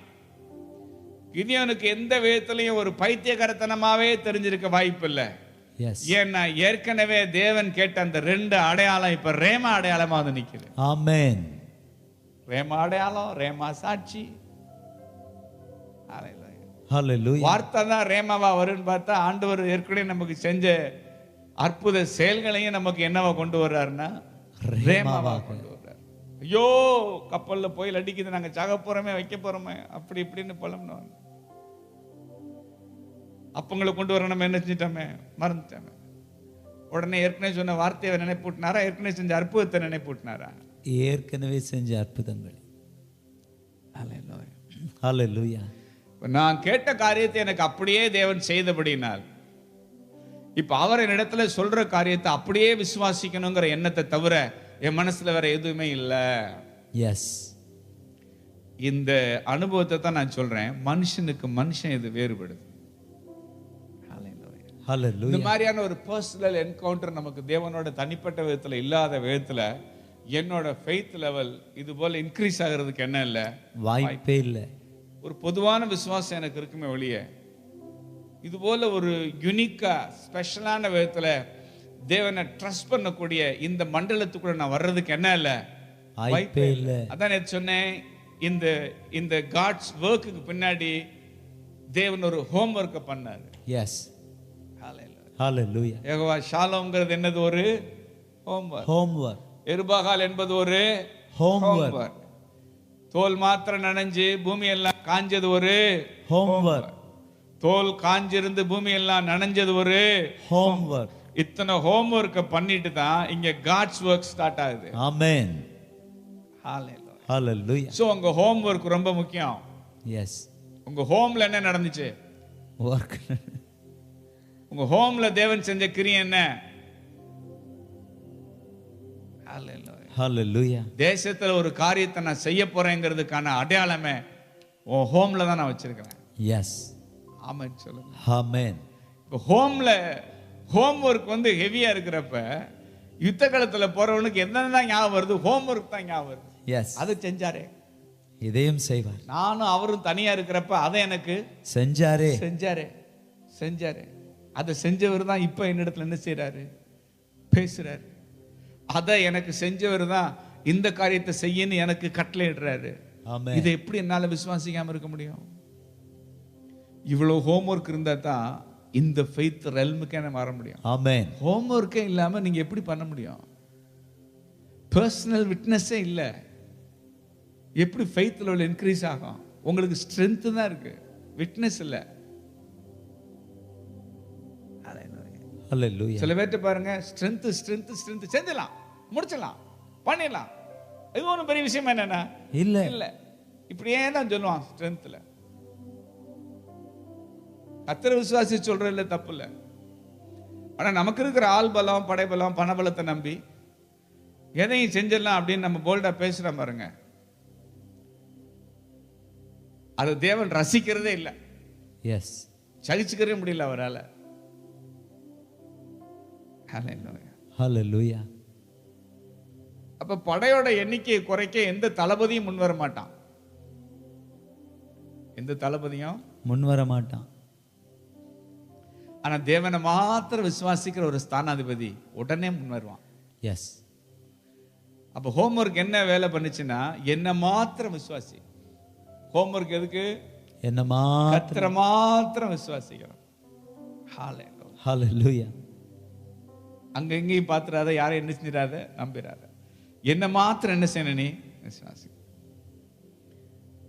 கிதியோனுக்கு எந்த விதத்திலையும் ஒரு பைத்தியக்காரத்தனமாவே தெரிஞ்சிருக்க வாய்ப்பு இல்லை. ஏன்னா ஏற்கனவே தேவன் கேட்ட அந்த 2 அடையாளம் இப்ப ரேமா அடையாளமா வந்து நிக்குது. ஆமென். ரேமா அடையாளம், ரேமா சாட்சி. ஹalleluya. வார்த்தை தான் ரேமாவா வரும்னு பார்த்தா ஆண்டவர் ஏற்கனவே நமக்கு செஞ்ச அற்புத செயல்களையும் நமக்கு என்னவா கொண்டு வர்றாருன்னா ரேமாவா கொண்டு வர்றாரு. ஐயோ கப்பல்ல போய் அடிக்குது, நாங்க சாக போறோமே, வைக்க போறோமே, அப்படி இப்படின்னு புலம்புவாங்க. அப்பங்களை கொண்டு வர நம்ம என்ன செஞ்சிட்டோமே, மறந்துட்டோமே. உடனே ஏற்கனவே சொன்ன வார்த்தையை நினைப்பூட்டினாரா? ஏற்கனவே செஞ்ச அற்புதத்தை நினைப்பூட்டினாரா? ஏற்கனவே செஞ்ச அற்புதங்கள். ஹalleluya. நான் கேட்ட காரியத்தை எனக்கு அப்படியே தேவன் செய்தபடினால் இப்ப அவர் என்னிடத்துல சொல்ற காரியத்தை அப்படியே விசுவாசிக்கணுங்கிற எண்ணத்தை தவிர என் மனசுல வேற எதுவுமே இல்லை. எஸ். இந்த அனுபவத்தை தான் நான் சொல்றேன். மனுஷனுக்கு மனுஷன் இது வேறுபடுது. இந்த மாதிரியான ஒரு பர்சனல் என்கவுண்டர் நமக்கு தேவனோட தனிப்பட்ட விதத்துல இல்லாத விதத்துல என்னோட ஃபெய்த் லெவல் இது போல இன்க்ரீஸ் ஆகிறதுக்கு என்ன இல்லை, வாய்ப்பே இல்லை. ஒரு பொதுவான விசுவாசம் எனக்கு இருக்குமே ஒழிய இது போல ஒரு யுனிக்கா ஸ்பெஷலான விதத்துல தேவனை ட்ரஸ்ட் பண்ணக்கூடிய இந்த மண்டலத்துக்குள்ள நான் வர்றதுக்கு என்ன இல்லை, வாய்ப்பே இல்லை. அதான் நேற்று சொன்னேன், இந்த காட்ஸ் ஒர்க்குக்கு பின்னாடி தேவன் ஒரு ஹோம் ஒர்க்கை பண்ணாரு. எஸ். ஹalleluya. யெகோவா ஷாலோம்ங்கிறது என்னது? ஒரு ஹோம் ஒர்க். எருபாகால் என்பது ஒரு ஹோம் ஒர்க். தோல் மாத்திரம் நனைஞ்சு பூமி எல்லாம் காஞ்சது ஒரு ஹோம் ஒர்க். தோல் காஞ்சிருந்து பூமி எல்லாம் நனைஞ்சது ஒரு ஹோம் ஒர்க். இத்தனை ஹோம் ஒர்க்கை பண்ணிட்டு தான் இங்க காட்ஸ் ஒர்க் ஸ்டார்ட் ஆகுது. ஆமென். ஹalleluya. சோ உங்க ஹோம் ஒர்க் ரொம்ப முக்கியம். எஸ். உங்க ஹோம்ல என்ன நடந்துச்சு? ஒர்க். உங்க ஹோம்ல தேவன் செஞ்ச கிரியை என்ன? ஹalleluya. தேசத்துல ஒரு காரியத்தை நான் செய்ய போறேங்கிறதுக்கான அடையாளமே உன் ஹோம்ல தான் நான் வச்சிருக்கிறேன். எஸ். ஆமென் சொல்லுங்க. ஆமென். இப்போ ஹோம் ஒர்க் வந்து ஹெவியா இருக்கிறப்ப யுத்த காலத்துல போறவனுக்கு என்னென்ன ஞாபகம் வருது? ஹோம் ஒர்க் தான் ஞாபகம் வருது. எஸ். அது செஞ்சாரே, இதையும் செய்வார். நானும் அவரும் தனியா இருக்கிறப்ப அதை எனக்கு செஞ்சாரே. அதை செஞ்சவர் தான் இப்ப என்னிடத்துல என்ன செய்யறாரு? பேசுறாரு. அதை எனக்கு செஞ்சவர் தான் இந்த காரியத்தை செய்யன்னு எனக்கு கட்டளையிடுறாரு. இதை எப்படி என்னால விசுவாசிக்காம இருக்க முடியும்? இவ்வளவு ஹோம் ஒர்க் இருந்தா தான் இந்த ஃபெய்த் ரெல்முக்கே நம்ம வர முடியும். ஆமென். ஹோம் ஒர்க்கே இல்லாம நீங்க எப்படி பண்ண முடியும்? பர்சனல் விட்னஸே இல்லை, எப்படி ஃபெய்த் லெவல் இன்க்ரீஸ் ஆகும்? உங்களுக்கு ஸ்ட்ரென்த் தான் இருக்கு, விட்னஸ் இல்லை. ஹalleluya. சில பேர்ட்ட பாருங்க, ஸ்ட்ரென்த் செஞ்சலாம், முடிச்சலாம், பண்ணிடலாம், இது ஒன்றும் பெரிய விஷயம் என்னன்னா இல்ல இப்படியே தான் சொல்லுவான். ஸ்ட்ரென்த்ல கர்த்தரை விசுவாசி சொல்றதுல தப்பு இல்லை. ஆனா நமக்கு இருக்கிற ஆள் பலம், படைபலம், பணபலத்தை நம்பி எதையும் செஞ்சிடலாம் அப்படின்னு நம்ம போல்டா பேசுறோம் பாருங்க, அது தேவன் ரசிக்கிறதே இல்லை. எஸ். சகிச்சுக்கவே முடியல அவரால. ஹalleluya. அப்ப படையோட எண்ணிக்கையை குறைக்க எந்த தளபதியும் முன் வர மாட்டான். எந்த தளபதியும் முன் வர மாட்டான். ஆனா தேவனை மாத்திரம் விசுவாசிக்கிற ஒரு ஸ்தானாதிபதி உடனே முன் வருவான். எஸ். அப்ப ஹோம்ஒர்க் என்ன வேலை பண்ணுச்சுன்னா, என்ன மாத்திரம் விசுவாசி. ஹோம்வொர்க் எதுக்கு? என்ன கர்த்தரை மாத்திரம் விசுவாசிக்கிறோம். ஹalleluya. அங்க எங்கேயும் பாத்துறாத, யாரையும் என்ன செஞ்சிடாத, நம்பிடாத. என்ன மாத்திரம் என்ன செய்யணும்? நீ விசுவாசி.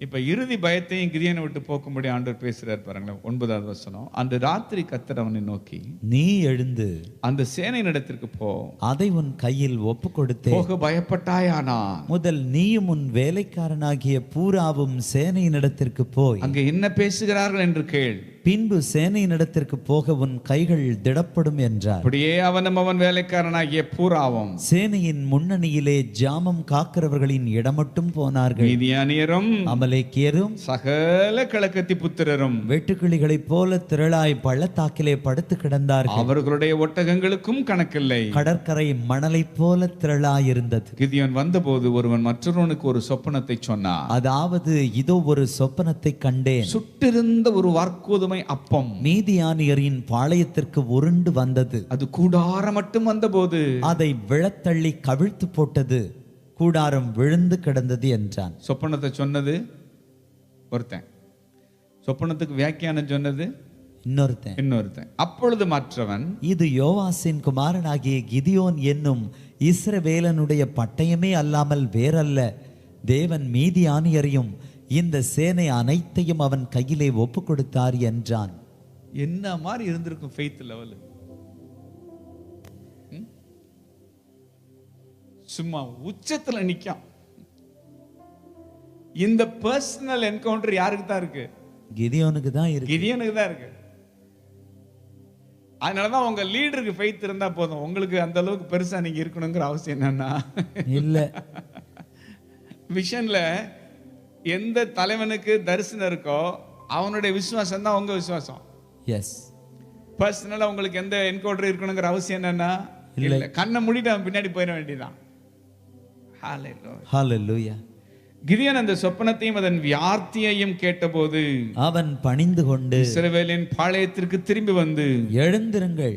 இப்ப இறுதி பயத்தையும் கிதியோனை விட்டு போக்கும்படி ஆண்டவர் பேசுறார் பாருங்களேன். 9வது வசனம். அன்று ராத்திரி கர்த்தர் அவனை நோக்கி, நீ எழுந்து அந்த சேனையினிடத்திற்கு போ, அதை உன் கையில் ஒப்பு கொடுத்தேன். போக பயப்பட்டாயானா முதல் நீயும் உன் வேலைக்காரனாகிய பூராவும் சேனையினிடத்திற்கு போய் அங்கே என்ன பேசுகிறார்கள் என்று கேள். பின்பு சேனையினிடத்திற்கு போக உன் கைகள் திடப்படும் என்றார். அப்படியே அவனும் அவன் வேலைக்காரனாகிய பூராவும் சேனையின் முன்னணியிலே ஜாமம் காக்கிறவர்களின் இடமட்டும் போனார்கள். மீதியானியரும் அமலேக்கியரும் சகல கிழக்கத்தி புத்திரரும் வெட்டுக்கிளிகளைப் போல திரளாய் பள்ளத்தாக்கிலே படுத்து கிடந்தார்கள். அவர்களுடைய ஒட்டகங்களுக்கும் கணக்கில்லை. கடற்கரை மணலைப் போல திரளாய் இருந்தது. கிதியோன் வந்தபோது ஒருவன் மற்றொருவனுக்கு ஒரு சொப்பனத்தை சொன்னான். அதாவது, இதோ ஒரு சொப்பனத்தை கண்டேன். சுட்டிருந்த ஒரு வார்க்கோதுமை அப்பம் மீதியானியரின் பாளையத்திற்கு உருண்டு வந்தது. அது கூடாரம் மட்டும் வந்தபோது அதை விழத்தள்ளி கவிழ்த்து போட்டது. கூடாரம் விழுந்து கிடந்தது என்றான். சொப்பனத்தை சொன்னது ஒருத்தன், சொப்பனத்துக்கு வியாக்கியானம் சொன்னது இன்னொருத்தன். அப்பொழுது மற்றவன், இது யோவாசின் குமாரனாகிய கிதியோன் என்னும் இஸ்ரவேலனுடைய பட்டயமே அல்லாமல் வேறல்ல. தேவன் மீதியானியரையும் இந்த சேனை அனைத்தையும் அவன் கையிலே ஒப்பு கொடுத்தார் என்றான். என்ன மாதிரி இருந்திருக்கும் ஃபெய்த் லெவல்? சும்மா உச்சத்துல நிக்கும். இந்த பர்சனல் என்கவுண்டர் யாருக்கு தான் இருக்கு? கிதியோனுக்கு தான் இருக்கு. கிதியோனுக்கு தான் இருக்கு. அதனாலதான் உங்க லீடருக்கு ஃபெய்த் இருந்தா போதும். உங்களுக்கு அந்த அளவுக்கு பெருசா நீங்க இருக்கணுங்கிற அவசியம் என்னன்னா இல்ல. விஷன்ல எந்த தலைவனுக்கு தரிசனம் இருக்கோ அவனுடைய விசுவாசம் தான் உங்க விசுவாசம். எஸ். பர்சனலா உங்களுக்கு எந்த என்கவுண்டர் இருக்கணுங்கிற அவசியம் என்னன்னா இல்ல. கண்ணை மூடிட்டு அவன் பின்னாடி போயிட வேண்டியதான். ஹalleluya. கிதியோன் அந்த சொப்பனத்தையும் அதன் வியார்த்தியையும் கேட்டபோது அவன் பணிந்து கொண்டு இஸ்ரவேலின் பாளையத்திற்கு திரும்பி வந்து, எழுந்திருங்கள்,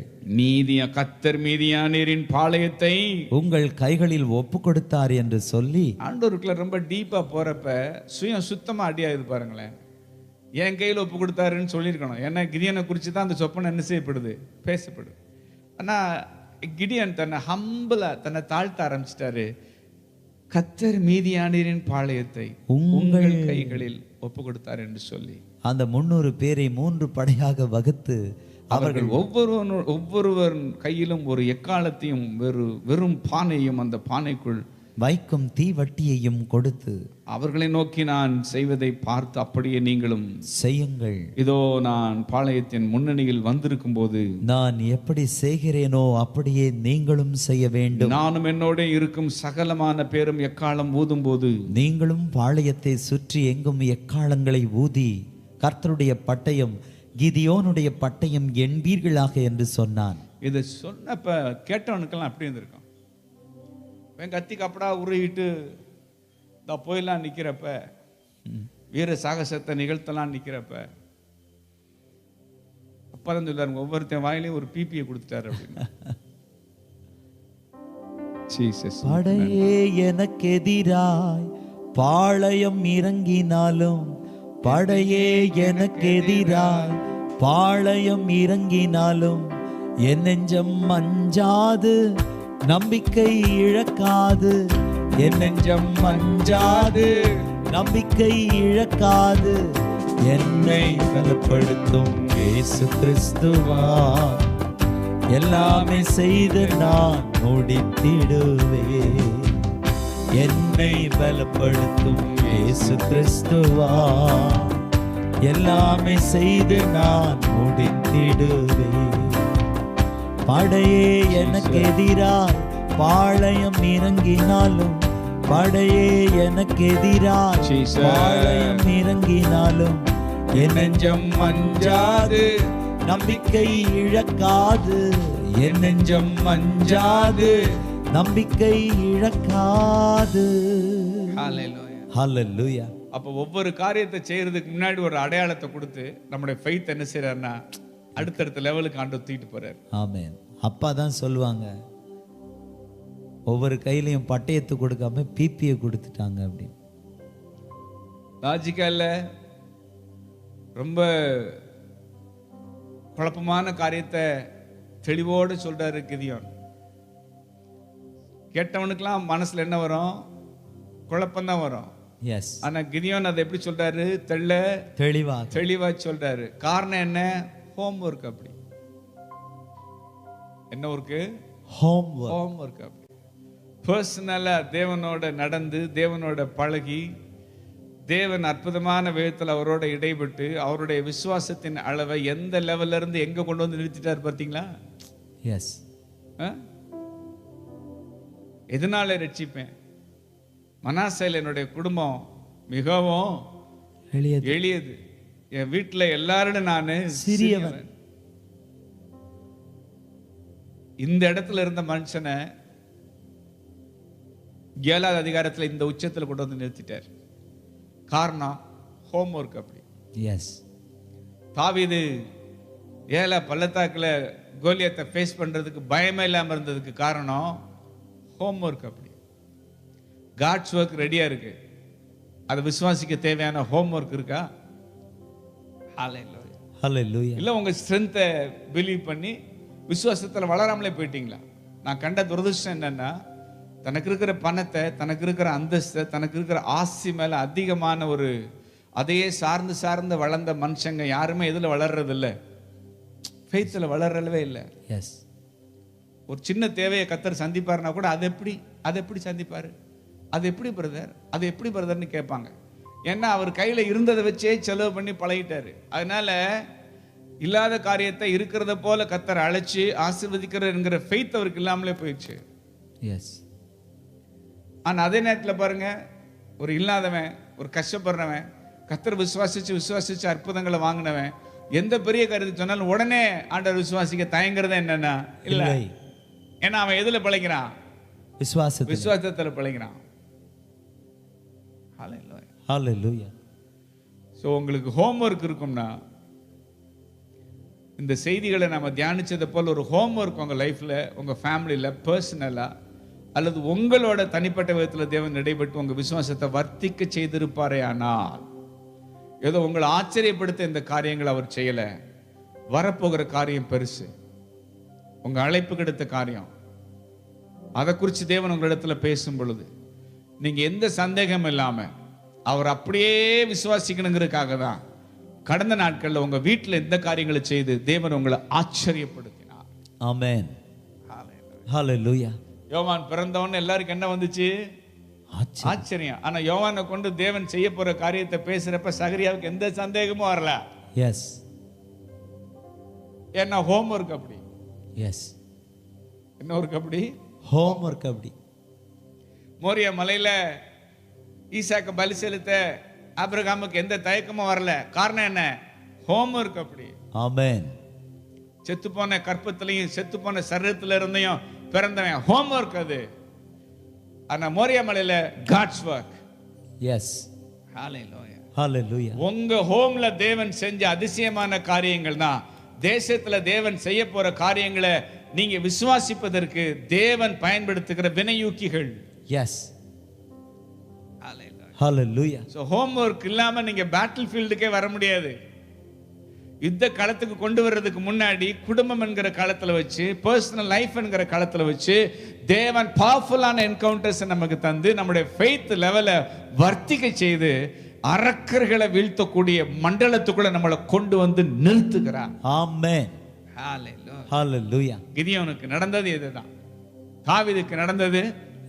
கர்த்தர் மீதியானியரின் பாளையத்தை உங்கள் கைகளில் ஒப்பு கொடுத்தார் என்று சொல்லி, ஆண்டவருக்குள்ள ரொம்ப டீப்பா போறப்ப சுயம் சுத்தமா அடியாது பாருங்களேன். என் கையில் ஒப்பு கொடுத்தாருன்னு சொல்லியிருக்கணும். ஏன்னா கிதியோனை குறித்து தான் அந்த சொப்பனம் என்ன செய்யப்படுது, பேசப்படுது. ஆனா கிதியோன் தன்னை ஹம்பிளா, தன்னை தாழ்த்த ஆரம்பிச்சிட்டாரு. கர்த்தர் மீதியானியரின் பாளையத்தை உங்கள் கைகளில் ஒப்பு கொடுத்தார் என்று சொல்லி அந்த 300 பேரை 3 படையாக வகுத்து அவர்கள் ஒவ்வொருவர் கையிலும் ஒரு எக்காலத்தையும் வெறும் பானையும் அந்த பானைக்குள் வைக்கும் தீவட்டியையும் கொடுத்து அவர்களை நோக்கி, நான் செய்வதை பார்த்து அப்படியே நீங்களும் செய்யுங்கள். இதோ நான் பாளையத்தின் முன்னணியில் வந்திருக்கும் போது நான் எப்படி செய்கிறேனோ அப்படியே நீங்களும் செய்ய வேண்டும். நானும் என்னோட இருக்கும் சகலமான பேரும் எக்காலம் ஊதும் போது நீங்களும் பாளையத்தை சுற்றி எங்கும் எக்காலங்களை ஊதி கர்த்தருடைய பட்டயம் கிதியோனுடைய பட்டயம் என்பீர்களாக என்று சொன்னான். இதை சொன்னப்ப கேட்டவனுக்கெல்லாம் அப்படி இருந்திருக்கும். கத்தி கப்படா உருவிட்டு போயெல்லாம் நிக்கிறப்ப, வீர சாகசத்தை நிகழ்த்தலாம் நிக்கிறப்ப, அப்பதான் சொல்லாரு ஒவ்வொருத்தன் வாயிலையும் ஒரு பிபியை கொடுத்துட்டாரு அப்படின்னு. படையே எனக்கு எதிராய் பாளையம் இறங்கினாலும், படையே எனக்கு எதிராய் பாளையம் இறங்கினாலும் என் நெஞ்சம் அஞ்சாது, நம்பிக்கை இழக்காது. என் நெஞ்சம் அஞ்சாது, நம்பிக்கை இழக்காது. என்னை பலப்படுத்தும் இயேசு கிறிஸ்துவா, எல்லாமே செய்து நான் முடித்திடுவேன். என்னை பலப்படுத்தும் இயேசு கிறிஸ்துவா, எல்லாமே செய்து நான் முடித்திடுவேன். படையே எனக்கு எதிராய் பாளையம் இறங்கினாலும், படையே எனக்கு எதிராய் பாளையம் இறங்கினாலும் என் நெஞ்சம் அஞ்சாது, நம்பிக்கை இழக்காது. என் நெஞ்சம் அஞ்சாது, நம்பிக்கை இழக்காது. ஹல்லேலூயா. அப்ப ஒவ்வொரு காரியத்தை செய்யறதுக்கு முன்னாடி ஒரு அடையாளத்தை கொடுத்து நம்முடைய ஃபெய்த் என்ன செய்யறாருன்னா அடுத்தடுத்த லெவலுக்கு ஆண்டவர் தூக்கிட்டு போறாரு. ஆமென். அப்பா தான் சொல்லுவாங்க, ஒவ்வொரு கையிலையும் பட்டயத்தை கொடுக்காம பிபியை கொடுத்துட்டாங்க அப்படின்னு. லாஜிக்கா இல்ல, ரொம்ப குழப்பமான காரியத்தை தெளிவோடு சொல்றாரு கிதியோன். கேட்டவனுக்கெல்லாம் மனசுல என்ன வரும்? குழப்பம்தான் வரும். எஸ். ஆனா கிதியோன் அதை எப்படி சொல்றாரு? தெளிவா சொல்றாரு. காரணம் என்ன? Home work. அப்படி என்ன ஒர்க்கு? Home work. அப்படி பர்சனலா தேவனோட நடந்து, தேவனோட பழகி, தேவன் அற்புதமான விதத்தில் அவரோட இடைப்பட்டு அவருடைய விசுவாசத்தின் அளவை எந்த லெவல்ல இருந்து எங்க கொண்டு வந்து நிறுத்திட்டார் பார்த்தீங்களா? எஸ். எதனால ரட்சிப்பேன்? மனாசேல என்னுடைய குடும்பம் மிகவும் எளியது. என் வீட்டில் எல்லாரும் நான் சிறியவன். இந்த இடத்துல இருந்த மனுஷனை 7வது அதிகாரத்தில் இந்த உச்சத்தில் கொண்டு வந்து நிறுத்திட்டார். காரணம் ஹோம் ஒர்க். அப்படி எஸ். தாவீது ஏல பள்ளத்தாக்கில் கோலியத்தை ஃபேஸ் பண்றதுக்கு பயமே இல்லாமல் இருந்ததுக்கு காரணம் ஹோம் ஒர்க். அப்படி காட்ஸ் ஒர்க் ரெடியா இருக்கு, அதை விசுவாசிக்க தேவையான ஹோம் ஒர்க் இருக்கா? இல்ல உங்க ஸ்ட்ரென்த்தை பிலீவ் பண்ணி விசுவாசத்தில் வளராமலே போயிட்டீங்களா? நான் கண்ட துரதிர்ஷ்டம் என்னன்னா, தனக்கு இருக்கிற பணத்தை, தனக்கு இருக்கிற அந்தஸ்தை, தனக்கு இருக்கிற ஆசி மேல அதிகமான ஒரு அதையே சார்ந்து வளர்ந்த மனுஷங்க யாருமே எதுல வளர்றது இல்லை? ஃபெய்த்தில் வளரவே இல்லை. எஸ். ஒரு சின்ன தேவையை கர்த்தர் சந்திப்பாருன்னா கூட அதை எப்படி சந்திப்பாரு? அது எப்படி பிரதர்னு கேட்பாங்க. ஏன்னா அவர் கையில இருந்ததை வச்சே செலவு பண்ணி பழகிட்டாரு. அதனால இல்லாத காரியத்தை இருக்கிறத போல கர்த்தர் அழைச்சு ஆசீர்வதிக்கிறங்கிற ஃபெய்த் அவருக்கு இல்லாமலே போயிடுச்சு. எஸ். ஆனா அதே நேரத்தில் பாருங்க, ஒரு இல்லாதவன், ஒரு கஷ்டப்படுறவன், கர்த்தர் விசுவாசிச்சு அற்புதங்களை வாங்கினவன் எந்த பெரிய காரியத்தை சொன்னாலும் உடனே ஆண்டவர் விசுவாசிக்க தயங்குறது என்னன்னா இல்லை. ஏன்னா அவன் எதுல பழகிறான்? விசுவாசத்தில் பழகிறான். ஹல்லேலூயா. ஸோ உங்களுக்கு ஹோம் ஒர்க் இருக்கும்னா, இந்த செய்திகளை நம்ம தியானிச்சதை போல் ஒரு ஹோம் ஒர்க் உங்கள் லைஃப்பில், உங்கள் ஃபேமிலியில், பர்சனலாக அல்லது உங்களோட தனிப்பட்ட விதத்தில் தேவன் இடைப்பட்டு உங்கள் விசுவாசத்தை வர்த்திக்க செய்திருப்பாரே. ஆனால் ஏதோ உங்களை ஆச்சரியப்படுத்த இந்த காரியங்கள் அவர் செய்யலை. வரப்போகிற காரியம் பெருசு, உங்கள் அழைப்புக்கு எடுத்த காரியம். அதை குறித்து தேவன் உங்களிடத்தில் பேசும் பொழுது நீங்கள் எந்த சந்தேகம் இல்லாமல் அவர் அப்படியே விசுவாசிக்கணுங்கிறதுக்காக தான் கடந்த நாட்களில் உங்கள் வீட்டில் எந்த காரியங்களை செய்து தேவன் உங்களை ஆச்சரியப்படுத்தினார். ஆமென். ஹல்லேலூயா. யோவான் பிறந்தவொன்னு எல்லாருக்கும் என்ன வந்துச்சு? ஆச்சரியம். ஆனா யோவானை கொண்டு தேவன் செய்ய போற காரியத்தை பேசுறப்ப சகரியாவுக்கு எந்த சந்தேகமும் வரல. எஸ். ஏன்னா ஹோம் ஒர்க் அப்படி. எஸ். என்ன ஒர்க் அப்படி? ஹோம் ஒர்க் அப்படி. மோரியா மலையில ஈசாக்கு பலி செலுத்த ஆபிரகாமுக்கு எந்த தயக்கமும் வரல. காரணம் என்ன? ஹோம் ஒர்க் அப்படி. ஆமென். செத்து போன கற்பத்திலையும் செத்து போன சரீரத்துல இருந்தையும் பிறந்தவன் ஹோம் ஒர்க் அது. ஆனா மோரியா மலையில காட்ஸ் ஒர்க். எஸ். ஹல்லேலூயா. ஹல்லேலூயா. உங்க ஹோம்ல தேவன் செஞ்ச அதிசயமான காரியங்கள் தான் தேசத்துல தேவன் செய்ய போற காரியங்களை நீங்க விசுவாசிப்பதற்கு தேவன் பயன்படுத்துகிற வினையூக்கிகள். எஸ். ஹல்லேலூயா. சோ ஹோம் ஒர்க் இல்லாம நீங்க பேட்டில் ஃபீல்டுக்கே வர முடியாது. யுத்த களத்துக்கு கொண்டு வர்றதுக்கு முன்னாடி குடும்பம் என்கிற களத்துல வச்சு, பர்சனல் லைஃப் என்கிற களத்துல வச்சு தேவன் பவர்ஃபுல்லான என்கவுண்டர்ஸ் நமக்கு தந்து நம்முடைய ஃபெய்த் லெவலை வர்த்திக்க செய்து அரக்கர்களை வீழ்த்தக்கூடிய மண்டலத்துக்குள்ள நம்மளை கொண்டு வந்து நிறுத்துகிறார். ஆமென். ஹல்லேலூயா. கிதியோனுக்கு நடந்தது இதுதான், தாவீதுக்கு நடந்தது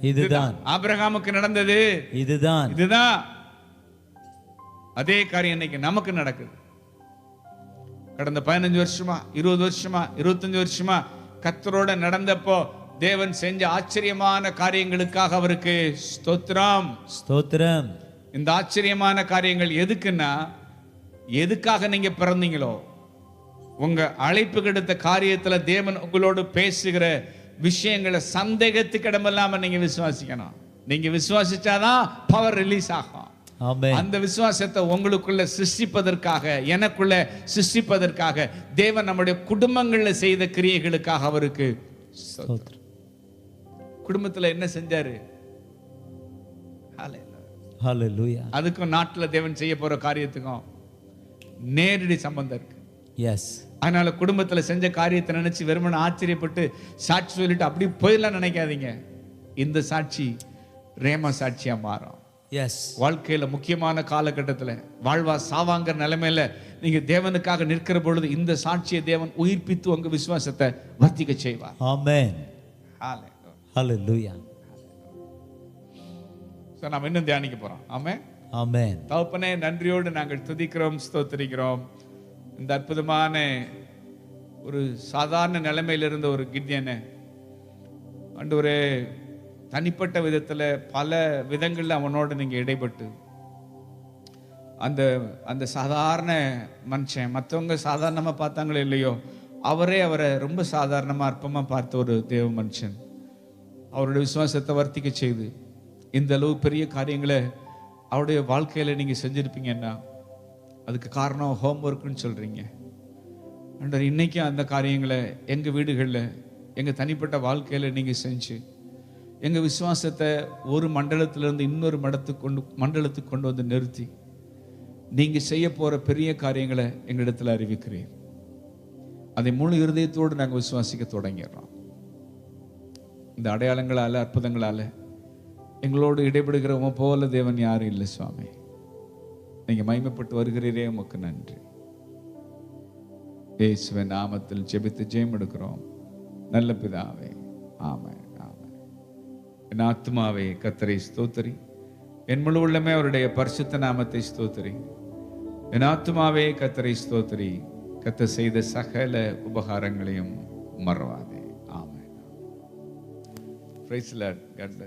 இதுதான், ஆபிரகாமுக்கு நடந்தது இதுதான். அதே காரியம் இன்னைக்கு நமக்கு நடக்குது. கடந்த 15 வருஷமா 20 வருஷமா 25 வருஷமா கர்த்தரோட நடந்தப்போ தேவன் செஞ்ச ஆச்சரியமான காரியங்களுக்காக அவருக்கு ஸ்தோத்திரம். ஸ்தோத்திரம். இந்த ஆச்சரியமான காரியங்கள் எதுக்குன்னா, எதுக்காக நீங்க பிறந்தீங்களோ, உங்க அழைப்பு கிடைத்த காரியத்துல தேவன் உங்களோடு பேசுகிற விஷயங்களை சந்தேகத்துக்கு இடமில்லாம நீங்க விசுவாசிக்கணும். நீங்க விசுவாசிச்சாதான் பவர் ரிலீஸ் ஆகும். அந்த விசுவாசத்தை உங்களுக்குள்ள சிருஷ்டிப்பதற்காக, எனக்குள்ள சிருஷ்டிப்பதற்காக தேவன் நம்முடைய குடும்பங்கள்ல செய்த கிரியைகளுக்காக அவருக்கு குடும்பத்துல என்ன செஞ்சாரு? ஹalleluya. அதுக்கும் நாட்டில் தேவன் செய்ய போற காரியத்துக்கும் நேரடி சம்பந்தம் இருக்கு. எஸ். அதனால குடும்பத்துல செஞ்ச காரியத்தை நினைச்சு வெறுமனே ஆச்சரியப்பட்டு சாட்சி சொல்லிட்டு அப்படி போயிடலாம் நினைக்காதீங்க. இந்த சாட்சி ரேமா சாட்சியா மாறும். எஸ். வாழ்க்கையில முக்கியமான காலகட்டத்துல வாழ்வா சாவாங்கிற நிலைமையில நீங்க தேவனுக்காக நிற்கிற பொழுது இந்த சாட்சியை தேவன் உயிர்ப்பித்து உங்க விசுவாசத்தை வர்த்திக்க செய்வார். ஆமென். ஹalleluya. சோ நாம இன்னும் தியானிக்க போறோம். ஆமென். ஆமென். தகப்பனே, நன்றியோடு நாங்கள் துதிக்கிறோம், ஸ்தோத்திரிக்கிறோம். இந்த அற்புதமான ஒரு சாதாரண நிலைமையில இருந்த ஒரு கித்யனை ஆண்டவரே தனிப்பட்ட விதத்துல பல விதங்கள்ல அவனோட நீங்க இடைப்பட்டு அந்த அந்த சாதாரண மனுஷன், மற்றவங்க சாதாரணமா பார்த்தாங்களோ இல்லையோ, அவரே அவரை ரொம்ப சாதாரணமா அற்பமா பார்த்த ஒரு தேவ மனுஷன் அவருடைய விசுவாசத்தை வர்த்திக்க செய்து இந்த அளவு பெரிய காரியங்களை அவருடைய வாழ்க்கையில நீங்க செஞ்சிருப்பீங்கன்னா அதுக்கு காரணம் ஹோம்ஒர்க்குன்னு சொல்றீங்க. ஆண்டவர், இன்னைக்கும் அந்த காரியங்களை எங்க வீடுகளில் எங்க தனிப்பட்ட வாழ்க்கையில நீங்க செஞ்சு எங்க விசுவாசத்தை ஒரு மண்டலத்திலிருந்து இன்னொரு மண்டலத்துக்கு கொண்டு வந்து நிறுத்தி நீங்க செய்ய போற பெரிய காரியங்களை எங்களிடத்துல அறிவிக்கிறேன். அதை முழு இருதயத்தோடு நாங்கள் விசுவாசிக்க தொடங்கிடுறோம். இந்த அடையாளங்களால அற்புதங்களால எங்களோடு இடைபடுகிறவங்க போல தேவன் யாரும் இல்லை சுவாமி. நீங்க மகிமைப்பட்டு வருகிறீரே, உமக்கு நன்றி. இயேசுவின் நாமத்தில் ஜெபித்து ஜெயம் எடுக்கிறோம் நல்ல பிதாவே, ஆமென். என் ஆத்மாவே கர்த்தரை ஸ்தோத்திரி, என் முழு உள்ளமே அவருடைய பரிசுத்த நாமத்தை ஸ்தோத்திரி. என் ஆத்மாவே கர்த்தரை ஸ்தோத்திரி, கர்த்தர் செய்த சகல உபகாரங்களையும் மறவாதே. ஆமென். Praise the Lord.